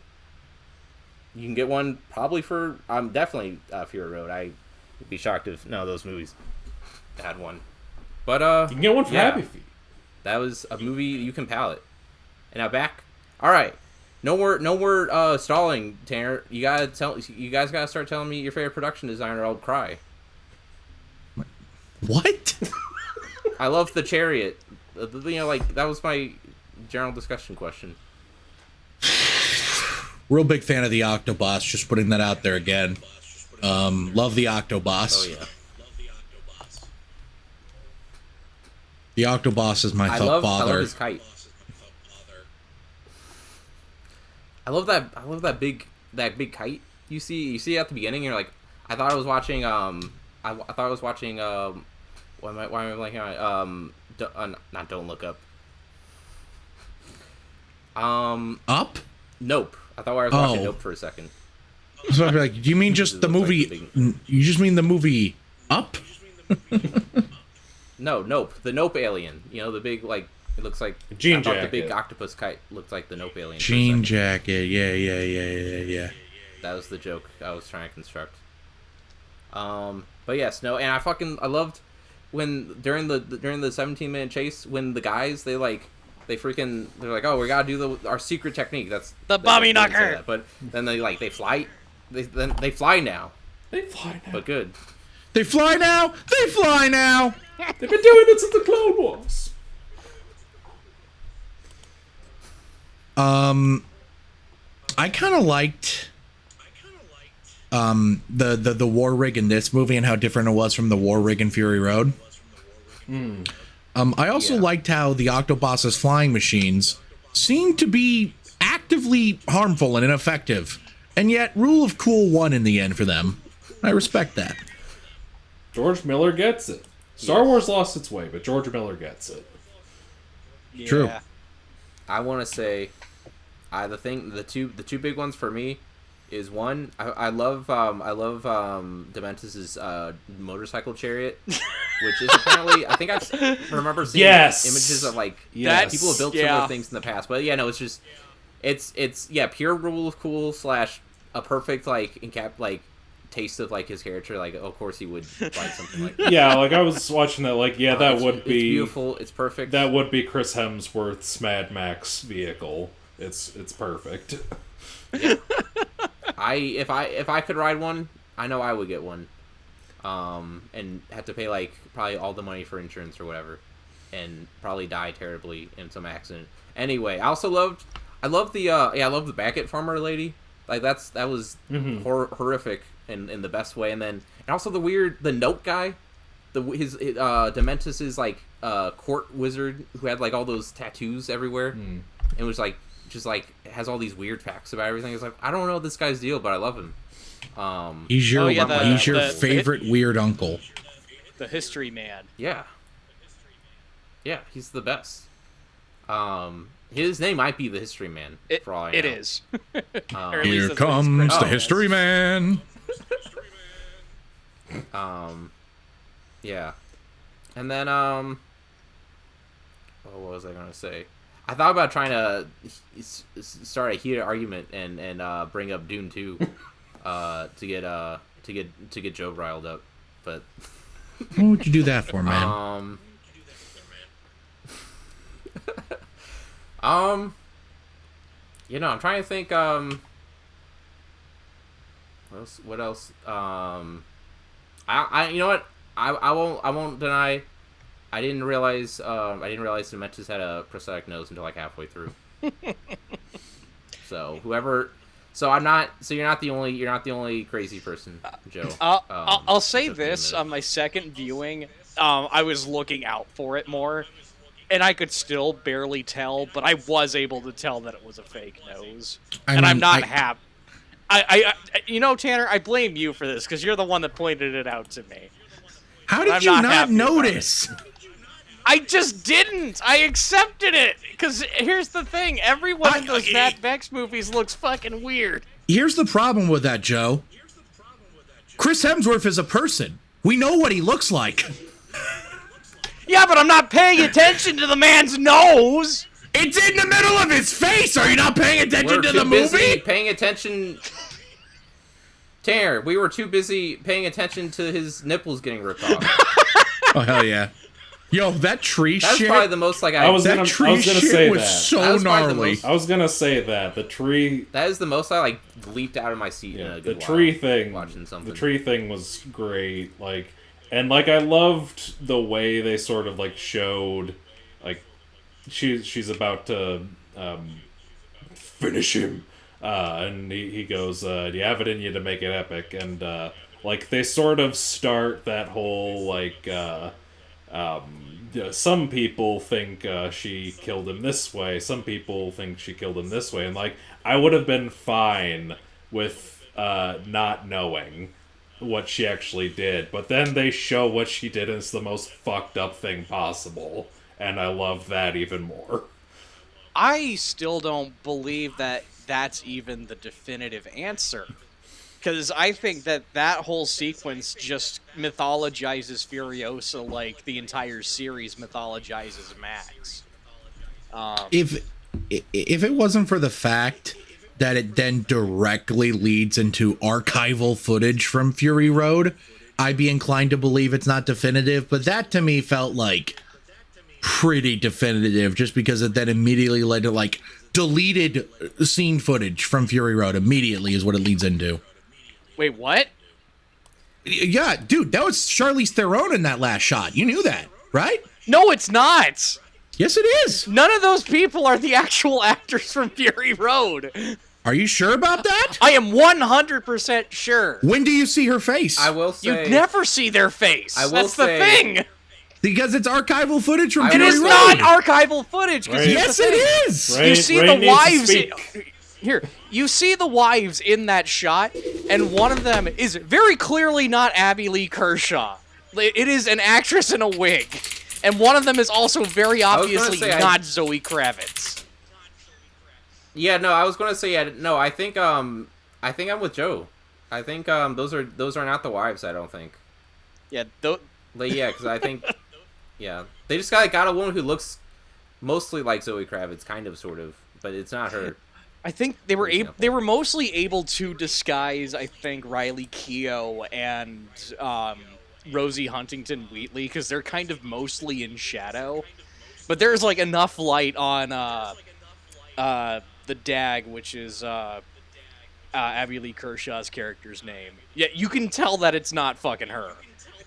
You can get one probably for definitely Fury Road. I would be shocked if none of those movies had one. But you can get one for Happy Feet. That was a movie you can palette. And now back. All right, no more stalling, Tanner. You guys gotta start telling me your favorite production designer, or I'll cry. What? I love the Chariot. Like that was my general discussion question. Real big fan of the Octoboss. Just putting that out there again. Love the Octoboss. Oh yeah. The Octoboss is my father. I love his kite. I love that big that big kite you see at the beginning. You're like, I thought I was watching I thought I was watching why am I blanking on not Don't Look Up. Up? Nope. I thought I was watching Nope for a second. So I'd be like, do you mean just the movie? You just mean the movie Up? No, Nope. The Nope alien. You know, the big, like, it looks like... Jean I thought jacket. the big octopus kite looked like the Nope alien. Jean jacket. Yeah. That was the joke I was trying to construct. But yes, no, and I loved when during the 17-minute chase, when the guys, they're like, oh, we gotta do our secret technique. That's The Bobby Knocker. But then they fly. They fly now. They fly now. But good. They fly now. They fly now. They've been doing it since the Clone Wars. I kind of liked the war rig in this movie and how different it was from the war rig in Fury Road. I also liked how the Octobos's flying machines seemed to be actively harmful and ineffective, and yet rule of cool won in the end for them. I respect that. George Miller gets it. Star Wars lost its way, but George Miller gets it. Yeah. True. I want to say, the two big ones for me is one. I love Dementus's motorcycle chariot, which is apparently, I think I remember seeing images of like people have built similar things in the past, but yeah, no, it's just it's pure rule of cool / a perfect taste of like his character. Like, of course he would like something like that. Yeah, like I was watching that. Like, that would be it's beautiful. It's perfect. That would be Chris Hemsworth's Mad Max vehicle. It's perfect. Yeah. If I could ride one, I know I would get one, and have to pay like probably all the money for insurance or whatever, and probably die terribly in some accident. Anyway, I loved the Backett farmer lady. Like that was horrific in the best way, and also the note guy, his Dementus's like court wizard who had like all those tattoos everywhere, and was like just like has all these weird facts about everything. It's like, I don't know this guy's deal, but I love him. He's your favorite weird uncle. The history man. Yeah, he's the best. His name might be the History Man. For all I know. It is. Here comes the History Man. Yeah, and then what was I gonna say? I thought about trying to start a heated argument and bring up Dune 2 to get Joe riled up, but what would you do that for, man? I'm trying to think what else I you know what, I won't deny I didn't realize Dementus had a prosthetic nose until like halfway through. So you're not the only crazy person, Joe. I'll say this on my second viewing, I was looking out for it more, and I could still barely tell, but I was able to tell that it was a fake nose, I'm not happy. Tanner, I blame you for this because you're the one that pointed it out to me. How did you not notice? I just didn't. I accepted it. Because here's the thing. Everyone in those Mad Max movies looks fucking weird. Here's the problem with that, Joe. Chris Hemsworth is a person. We know what he looks like. Yeah, but I'm not paying attention to the man's nose. It's in the middle of his face. Are you not paying attention to the movie? Paying attention... Tanner, we were too busy paying attention to his nipples getting ripped off. Oh, hell yeah. Yo, that tree That's shit. That's probably the most like I was gonna say that. So gnarly. I was gonna say that the tree. That is the most I like leaped out of my seat. Yeah, in a good the tree while, thing. Watching something. The tree thing was great. Like, and like I loved the way they sort of like showed, like, she's about to finish him, and he goes, "Do you have it in you to make it epic?" And like they sort of start that whole like. Some people think she killed him this way. Some people think she killed him this way. And, like, I would have been fine with not knowing what she actually did, but then they show what she did and it's the most fucked up thing possible, and I love that even more. I still don't believe that that's even the definitive answer. Because I think that whole sequence just mythologizes Furiosa like the entire series mythologizes Max. If it wasn't for the fact that it then directly leads into archival footage from Fury Road, I'd be inclined to believe it's not definitive. But that to me felt like pretty definitive, just because it then immediately led to like deleted scene footage from Fury Road immediately is what it leads into. Wait, what? Yeah, dude, that was Charlize Theron in that last shot. You knew that, right? No, it's not! Yes, it is. None of those people are the actual actors from Fury Road. Are you sure about that? I am 100% sure. When do you see her face? I will say... You never see their face. I will That's the say- thing. Because it's archival footage from It Fury It is Road. not archival footage. Right. Yes, it is. Right. You see Rein the needs to wives. speak. Here, you see the wives in that shot, and one of them is very clearly not Abby Lee Kershaw. It is an actress in a wig, and one of them is also very was gonna obviously say, not Zoe Kravitz. Yeah, no, I was gonna say, no, I think I'm with Joe. I think those are not the wives. I don't think. Yeah, Like, yeah, because I think, yeah, they just got a woman who looks mostly like Zoe Kravitz, kind of, sort of, but it's not her. I think they were For example. they were mostly able to disguise, I think, Riley Keough and Rosie Huntington Wheatley, because they're kind of mostly in shadow. But there's like enough light on the DAG, which is Abby Lee Kershaw's character's name. Yeah, you can tell that it's not fucking her,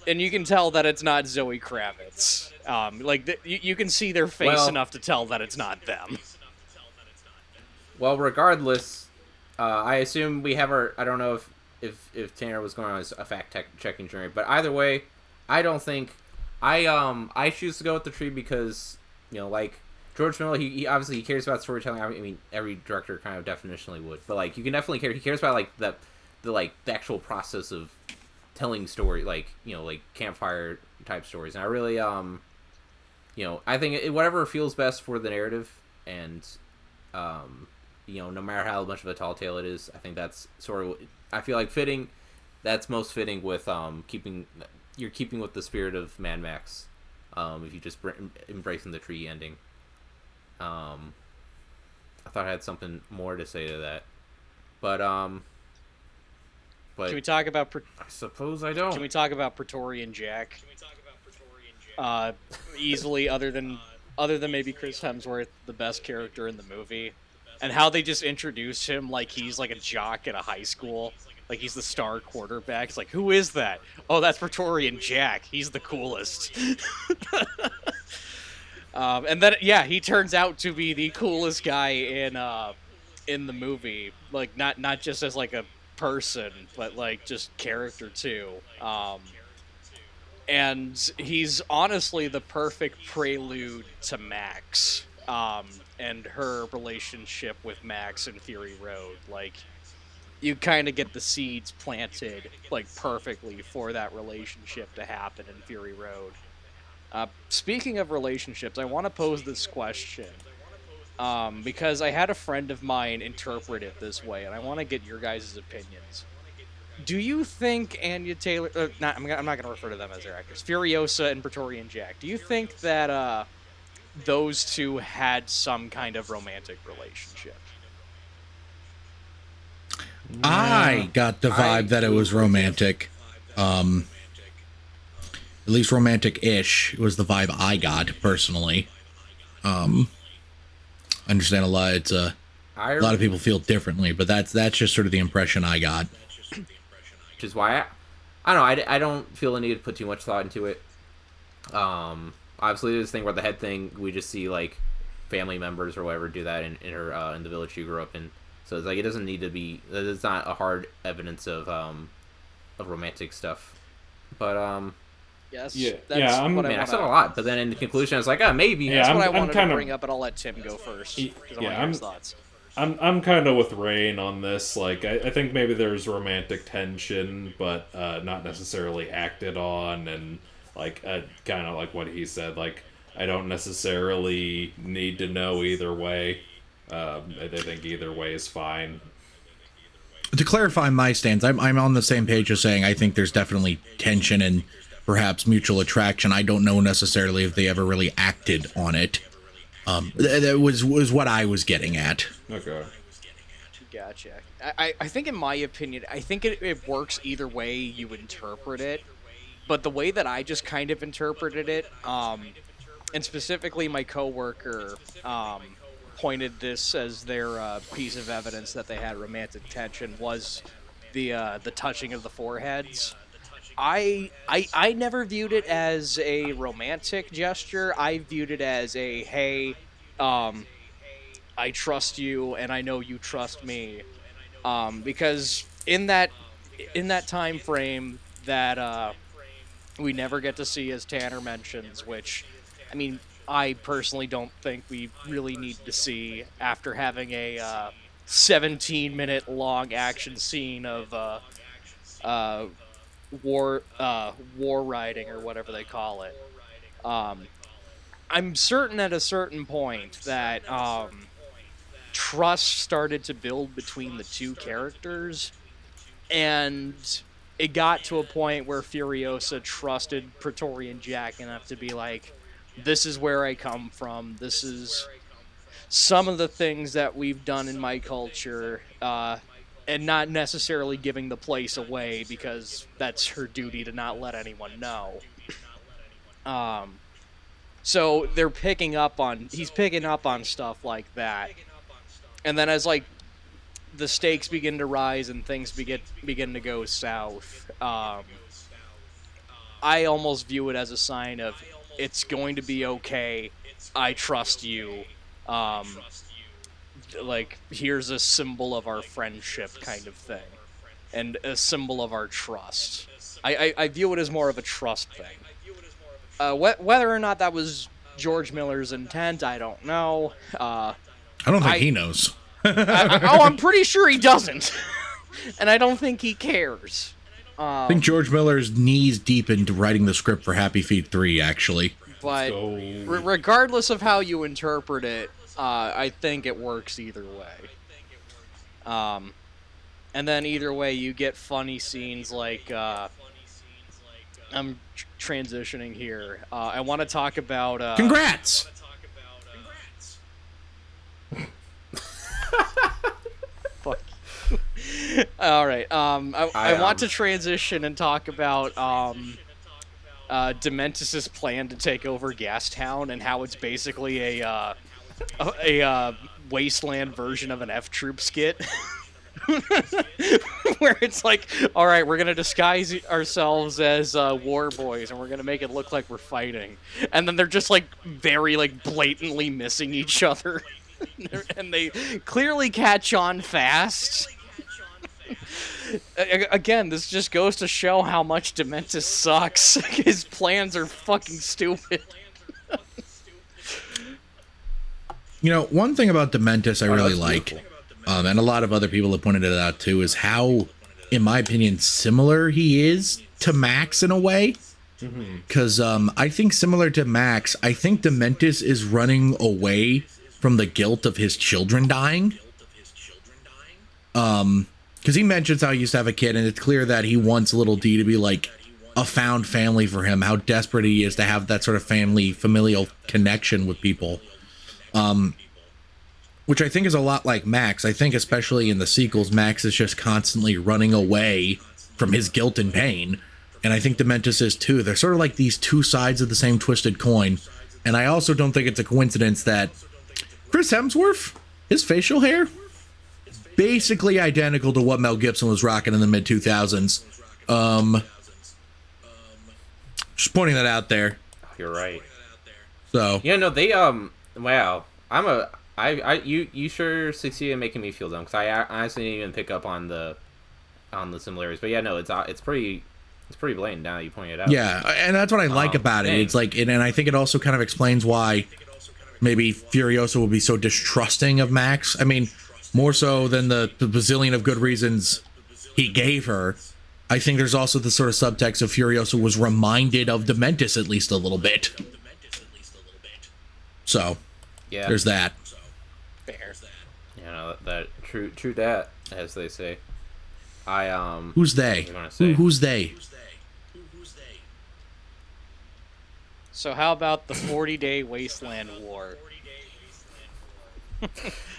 and you can tell that it's not Zoe Kravitz. You can see their face enough to tell that it's not them. Well, regardless, I assume we have our. I don't know if Tanner was going on a fact checking journey, but either way, I don't think I choose to go with the tree because like George Miller, he obviously cares about storytelling. I mean, every director kind of definitionally would, but like you can definitely care. He cares about like the actual process of telling story, like like campfire type stories, and I really I think whatever feels best for the narrative and no matter how much of a tall tale it is, I think that's sort of, I feel like that's most fitting with keeping with the spirit of Mad Max, if you just embracing the tree ending. I thought I had something more to say to that, but Can we talk about? I suppose I don't. Can we talk about Praetorian Jack? Easily, other than maybe Chris Hemsworth, the best character in the movie. And how they just introduce him like he's like a jock at a high school. Like he's the star quarterback. It's like, who is that? Oh, that's Praetorian Jack. He's the coolest. And then, yeah, he turns out to be the coolest guy in the movie. Like, not just as like a person, but like just character too. And he's honestly the perfect prelude to Max. And her relationship with Max in Fury Road. Like, you kind of get the seeds planted, like, perfectly for that relationship to happen in Fury Road. Speaking of relationships, I want to pose this question. Because I had a friend of mine interpret it this way, and I want to get your guys' opinions. Do you think Anya Taylor... I'm not going to refer to them as their actors. Furiosa and Praetorian Jack. Do you think that... those two had some kind of romantic relationship? I got the vibe that it was romantic. At least romantic-ish. It was the vibe I got, personally. I understand a lot. It's a lot of people feel differently, but that's just sort of the impression I got. Which is why I don't know. I don't feel the need to put too much thought into it. Obviously, this thing where the head thing, we just see like family members or whatever do that in her in the village she grew up in. So it's like it doesn't need to be. It's not a hard evidence of romantic stuff. But Yes. Yeah, That's yeah, what I said a lot. But then in the conclusion, I was like, maybe. Yeah, That's I'm- what I I'm wanted kind to of- bring up, but I'll let Tim go first. 'Cause I want to Yeah, hear his thoughts. I'm kind of with Rein on this. Like, I think maybe there's romantic tension, but not necessarily acted on, and like kind of like what he said. Like, I don't necessarily need to know either way. I think either way is fine. To clarify my stance, I'm on the same page as saying I think there's definitely tension and perhaps mutual attraction. I don't know necessarily if they ever really acted on it. That was what I was getting at. Okay. Gotcha. I think, in my opinion, I think it works either way you interpret it. But the way that I just kind of interpreted it, and specifically my coworker pointed this as their piece of evidence that they had romantic tension, was the touching of the foreheads. I never viewed it as a romantic gesture. I viewed it as a, hey, I trust you and I know you trust me. Because in that time frame that we never get to see, as Tanner mentions, which, I mean, I personally don't think we really need to see after having a 17-minute long action scene of war riding, or whatever they call it. I'm certain at a certain point that trust started to build between the two characters, and it got to a point where Furiosa trusted Praetorian Jack enough to be like, this is where I come from, this is some of the things that we've done in my culture, and not necessarily giving the place away, because that's her duty to not let anyone know. So he's picking up on stuff like that. And then as, like, the stakes begin to rise and things begin to go south, I almost view it as a sign of, it's going to be okay, I trust you, like, here's a symbol of our friendship kind of thing, and a symbol of our trust. I view it as more of a trust thing. Whether or not that was George Miller's intent, I don't know. I don't think he knows. I'm pretty sure he doesn't. And I don't think he cares. I think George Miller's knees deep into writing the script for Happy Feet 3, actually. But regardless of how you interpret it, I think it works either way. And then either way, you get funny scenes like... I'm transitioning here. I want to talk about... Congrats! Fuck. All right. I want to transition and talk about Dementis' plan to take over Gastown, and how it's basically a wasteland version of an F-Troop skit. Where it's like, all right, we're gonna disguise ourselves as war boys, and we're gonna make it look like we're fighting, and then they're just like very like blatantly missing each other, and they clearly catch on fast. Again, this just goes to show how much Dementis sucks. His plans are fucking stupid. You know, one thing about Dementis I really like, and a lot of other people have pointed it out too, is how, in my opinion, similar he is to Max in a way. Because I think similar to Max, I think Dementis is running away from the guilt of his children dying. Because he mentions how he used to have a kid, and it's clear that he wants little D to be like a found family for him, how desperate he is to have that sort of familial connection with people. Which I think is a lot like Max. I think especially in the sequels, Max is just constantly running away from his guilt and pain. And I think Dementis is too. They're sort of like these two sides of the same twisted coin. And I also don't think it's a coincidence that Chris Hemsworth, his facial hair, basically identical to what Mel Gibson was rocking in the mid-2000s. Just pointing that out there. You're right. So yeah, no, they wow. You sure succeeded in making me feel dumb, because I honestly didn't even pick up on the similarities. But yeah, no, it's pretty blatant now that you point it out. Yeah, and that's what I like about it. It's like, and I think it also kind of explains why maybe Furiosa will be so distrusting of Max. I mean, more so than the bazillion of good reasons he gave her. I think there's also the sort of subtext of Furiosa was reminded of Dementis at least a little bit. So, Yeah. there's that. Fair. You know, that true that, as they say. Who's they? was I gonna say? Who's they? So how about the 40-day Wasteland War?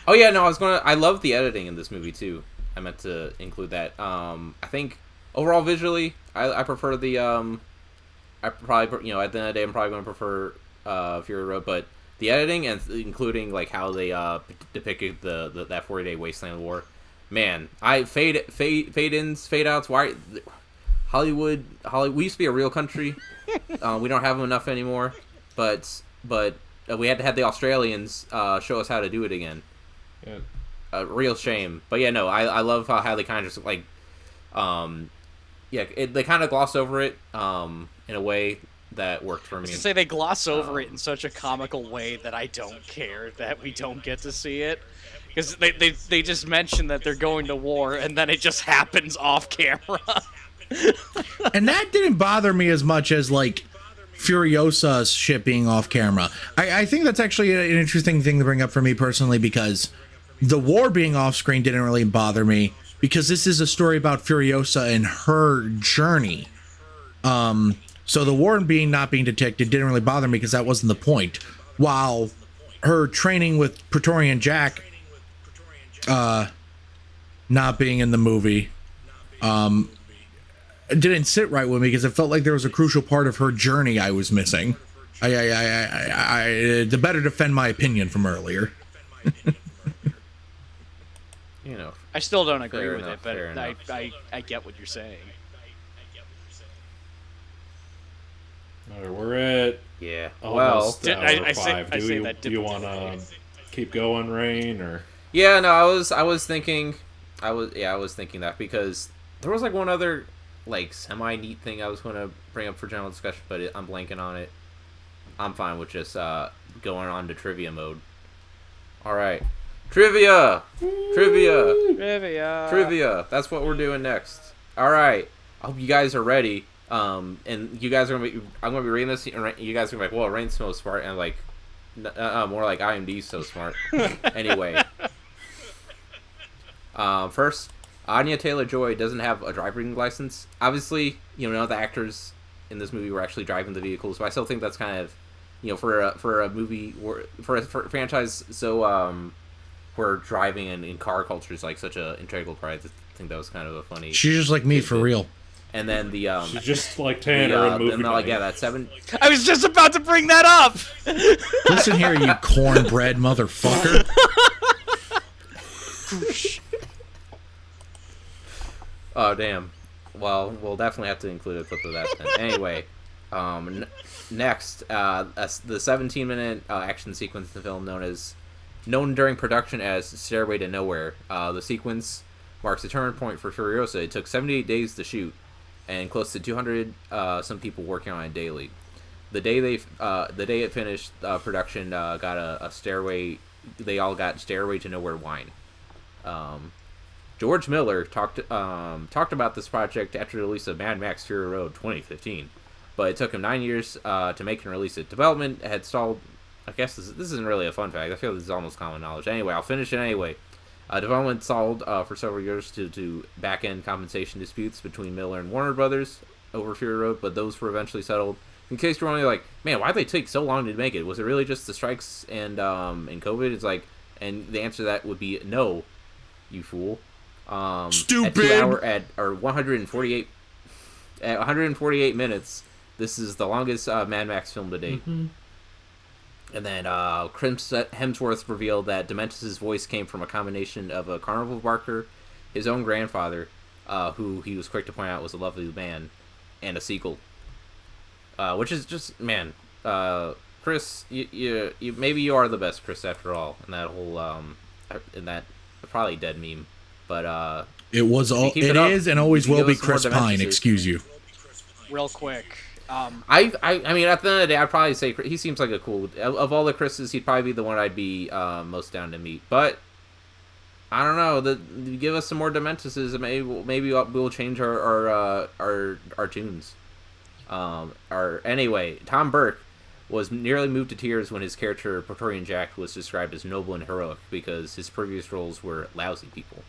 Oh yeah, no, I love the editing in this movie too. I meant to include that. I think overall visually, I prefer the I probably, at the end of the day, I'm probably going to prefer Fury Road, but the editing and including like how they depicted that 40-day Wasteland War, man, fade ins, fade outs. Why Hollywood? We used to be a real country. We don't have them enough anymore, but we had to have the Australians show us how to do it again. Yeah. A real shame. But yeah, no, I love how they kind of just like, they kind of gloss over it in a way that worked for me. To say they gloss over it in such a comical way that I don't care that we don't get to see it. Because they just mention that they're going to war, and then it just happens off camera. And that didn't bother me as much as, like, Furiosa's shit being off camera. I think that's actually an interesting thing to bring up for me personally, because the war being off screen didn't really bother me, because this is a story about Furiosa and her journey. So the war not being detected didn't really bother me because that wasn't the point. While her training with Praetorian Jack not being in the movie it didn't sit right with me because it felt like there was a crucial part of her journey I was missing. I the better defend my opinion from earlier. I still don't agree Fair with enough, it, fair but I get what you're saying. All right, we're at Yeah. almost Well, hour I 5. say Do that you want to keep going, Rein, or? yeah, no, I was thinking that because there was like one other like semi neat thing I was going to bring up for general discussion, but I'm blanking on it. I'm fine with just going on to trivia mode. All right. Trivia. That's what we're doing next. All right. I hope you guys are ready. And you guys are gonna be. I'm gonna be reading this. And you guys are gonna be like, "Well, Rain's so smart," and like, more like IMD's so smart. Anyway. First, Anya Taylor-Joy doesn't have a driving license. Obviously, none of the actors in this movie were actually driving the vehicles, but I still think that's kind of, for a movie for a franchise so where driving and in car culture is like such a integral part. I think that was kind of a funny. She's just like me for real. And then the She's just like Tanner in movie. That's 7. I was just about to bring that up. Listen here, you cornbread motherfucker. Oh damn. Well, we'll definitely have to include a clip of that then. Anyway, next, the 17-minute action sequence in the film known during production as Stairway to Nowhere. The sequence marks a turning point for Furiosa. It took 78 days to shoot, and close to 200 some people working on it daily. The day it finished, production got a stairway. They all got Stairway to Nowhere wine. George Miller talked about this project after the release of Mad Max Fury Road 2015, but it took him 9 years to make and release it. Development had stalled. I guess this isn't really a fun fact. I feel this is almost common knowledge. Anyway, I'll finish it anyway. Development stalled for several years due to back-end compensation disputes between Miller and Warner Brothers over Fury Road, but those were eventually settled. In case you're only like, man, why'd they take so long to make it? Was it really just the strikes and COVID? It's like, and the answer to that would be no, you fool. Stupid. At 148 minutes, this is the longest Mad Max film to date. Mm-hmm. And then Chris Hemsworth revealed that Dementis' voice came from a combination of a carnival barker, his own grandfather, who he was quick to point out was a lovely man, and a seagull. Which is just, man, Chris, you maybe you are the best Chris after all in that whole in that probably dead meme, but it was all it is and always will be Chris Pine. Excuse you. Real quick. I mean, at the end of the day, I'd probably say he seems like a cool. Of all the Chris's, he'd probably be the one I'd be most down to meet. But I don't know. Give us some more Dementuses, and maybe we'll change our tunes. Or anyway, Tom Burke was nearly moved to tears when his character Praetorian Jack was described as noble and heroic because his previous roles were lousy people.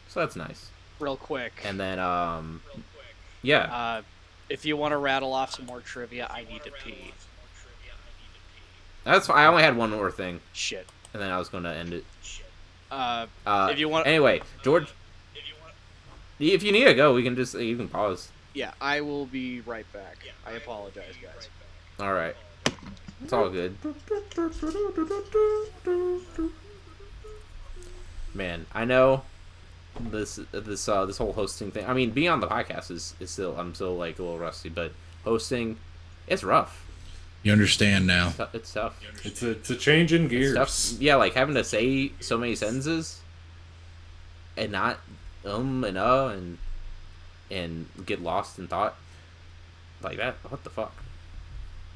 So that's nice. Real quick. And then yeah. If you want to rattle off some more trivia, I need to pee. That's fine. I only had one more thing. Shit. And then I was going to end it. If you want. Anyway, George. If you need to go, you can pause. Yeah, I will be right back. I apologize, guys. All right. It's all good. Man, I know this whole hosting thing. I mean, being on the podcast is still, I'm still like a little rusty, but hosting, it's rough. You understand now. It's tough. It's a change in gears. It's tough. Yeah, like having to say so many sentences and not and get lost in thought like that. What the fuck?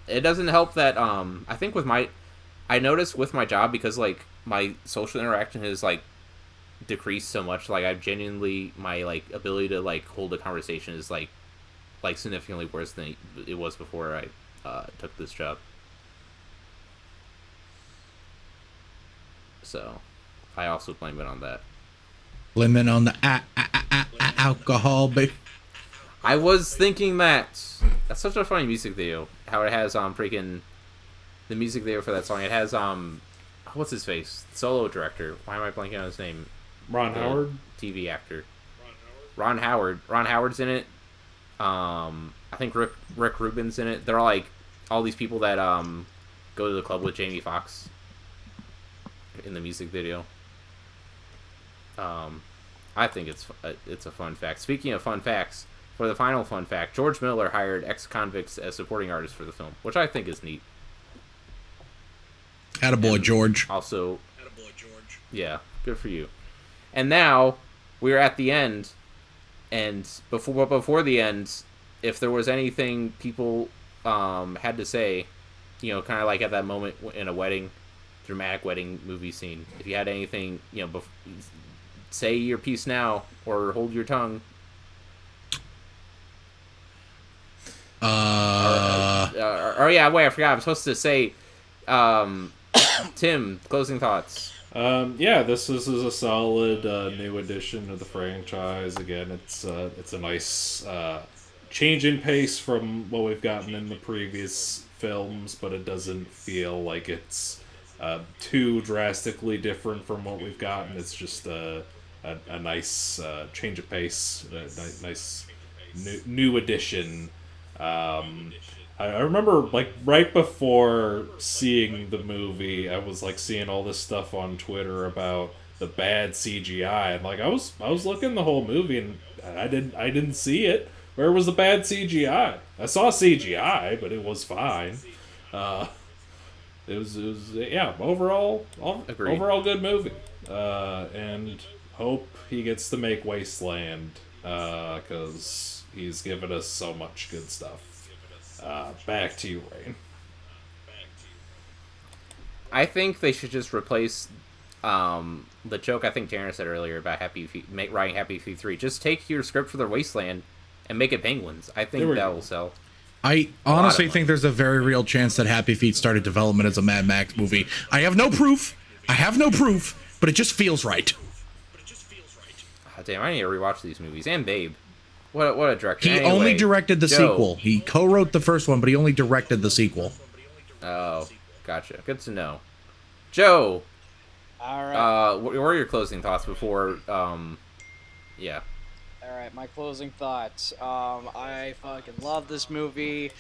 It doesn't help that I think I noticed with my job, because like my social interaction has like decreased so much, like I've genuinely, my like ability to like hold a conversation is like significantly worse than it was before I took this job. So I also blame it on that. Blame it on the alcohol, baby. I was thinking that's such a funny music video. How it has freaking the music video for that song. It has what's his face? Solo director. Why am I blanking on his name? Ron Howard, TV actor. Ron Howard. Ron Howard's in it. I think Rick Rubin's in it. They're all these people that go to the club with Jamie Foxx in the music video. I think it's a fun fact. Speaking of fun facts, for the final fun fact, George Miller hired ex-convicts as supporting artists for the film, which I think is neat. Attaboy, George. Also, yeah, good for you. And now we're at the end, and before the end, if there was anything people had to say, kind of like at that moment in a wedding, dramatic wedding movie scene, if you had anything, say your piece now or hold your tongue. Yeah, wait, I forgot. I'm supposed to say, Tim, closing thoughts. Yeah, this is a solid new addition to the franchise. Again, it's a nice change in pace from what we've gotten in the previous films, but it doesn't feel like it's too drastically different from what we've gotten. It's just a nice change of pace, a nice new addition. I remember, like, right before seeing the movie, I was like seeing all this stuff on Twitter about the bad CGI, and like I was looking the whole movie and I didn't see it. Where was the bad CGI? I saw CGI, but it was fine. It was yeah, overall good movie. And hope he gets to make Wasteland, because he's given us so much good stuff. Back to you, Rein. I think they should just replace the joke I think Tanner said earlier about writing Happy Feet 3. Just take your script for the Wasteland and make it Penguins. I think that will sell. I honestly think there's a very real chance that Happy Feet started development as a Mad Max movie. I have no proof, but it just feels right. Oh, damn, I need to rewatch these movies. And Babe. What a director. He only directed the sequel. He co-wrote the first one, but he only directed the sequel. Oh, gotcha. Good to know. Joe. All right. What are your closing thoughts before, yeah. All right, my closing thoughts. I fucking love this movie.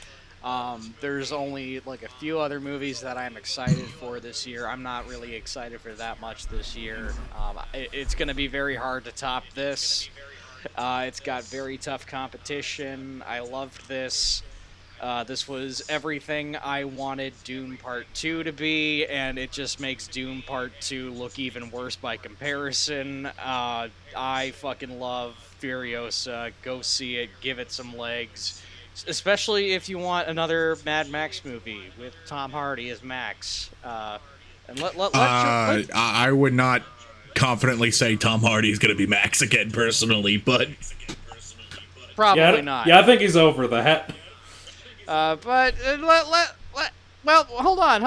There's only like a few other movies that I'm excited for this year. I'm not really excited for that much this year. It's going to be very hard to top this. It's got very tough competition. I loved this. This was everything I wanted Doom Part 2 to be, and it just makes Doom Part 2 look even worse by comparison. I fucking love Furiosa. Go see it. Give it some legs. Especially if you want another Mad Max movie with Tom Hardy as Max. And I would not confidently say Tom Hardy is going to be Max again, personally, but Probably not. Yeah, I think he's over that. But well, hold on.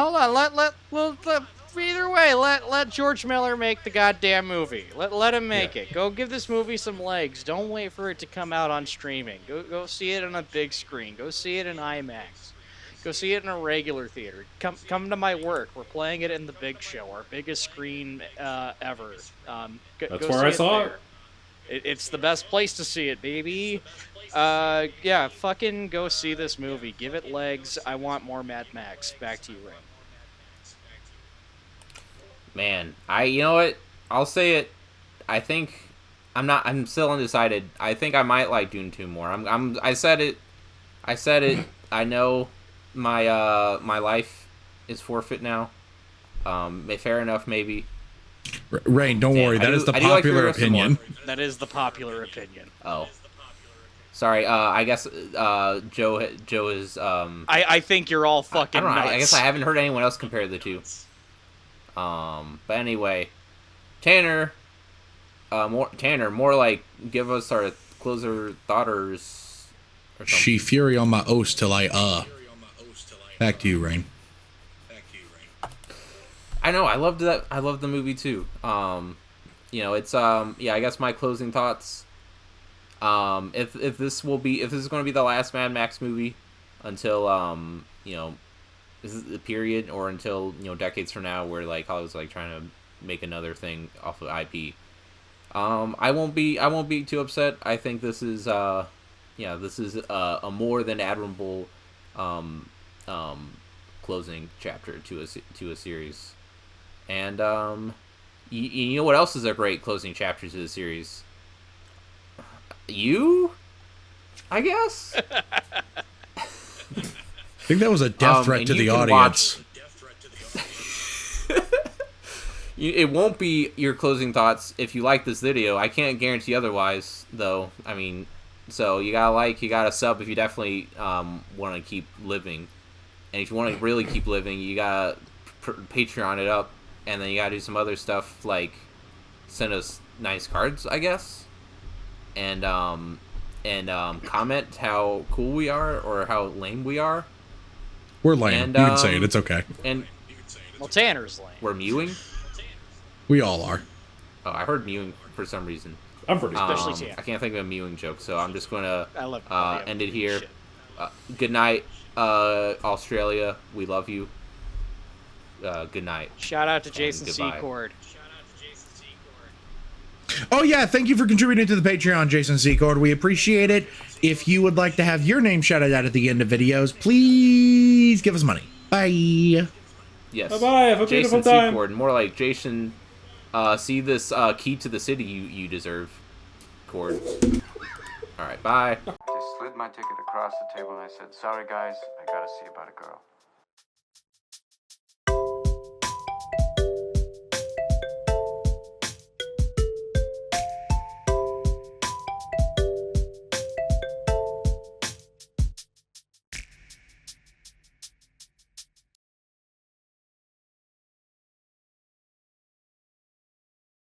Either way, let George Miller make the goddamn movie. Let him make it. Go give this movie some legs. Don't wait for it to come out on streaming. Go see it on a big screen. Go see it in IMAX. Go see it in a regular theater. Come to my work. We're playing it in the Big Show, our biggest screen ever. That's where I saw it. It's the best place to see it, baby. Yeah, fucking go see this movie. Give it legs. I want more Mad Max. Back to you, Rein. Man, you know what? I'll say it. I think I'm still undecided. I think I might like Dune 2 more. I said it. I know my life is forfeit now. Fair enough, maybe. Rein, don't worry. That is the popular opinion. That is the popular opinion. Oh. Sorry, I guess Joe is I think you're all fucking I don't know, nuts. I guess I haven't heard anyone else compare the two. But anyway, Tanner, more like give us our closer thoughters or something. She fury on my oats till I Back to you, Rein. I know, I loved that. I loved the movie too. It's I guess my closing thoughts. If this is going to be the last Mad Max movie until this is the period, or until decades from now where like Hollywood's like trying to make another thing off of IP. I won't be too upset. I think this is a more than admirable closing chapter to a series. And you know what else is a great closing chapter to the series? You, I guess. I think that was a death threat to the audience. It won't be your closing thoughts if you like this video. I can't guarantee otherwise, though. I mean, so you gotta sub if you definitely want to keep living, and if you want to really keep living, you gotta Patreon it up, and then you gotta do some other stuff like send us nice cards, I guess, and comment how cool we are or how lame we are. We're lame. And, you can say it. It's okay. And well, Tanner's lame. We're mewing. We all are. Oh, I heard mewing for some reason. I'm pretty Especially Tanner. I can't think of a mewing joke, so I'm just gonna end it here. Shit. Good night, Australia. We love you. Good night. Shout out to Jason goodbye. Secord. Oh yeah, thank you for contributing to the Patreon, Jason Secord. We appreciate it. If you would like to have your name shouted out at the end of videos, please give us money. Bye. Yes. Bye-bye. Have a Jason beautiful time. Secord, more like Jason. See this key to the city you deserve. Cord. All right. Bye. I slid my ticket across the table and I said, "Sorry guys, I gotta see about a girl."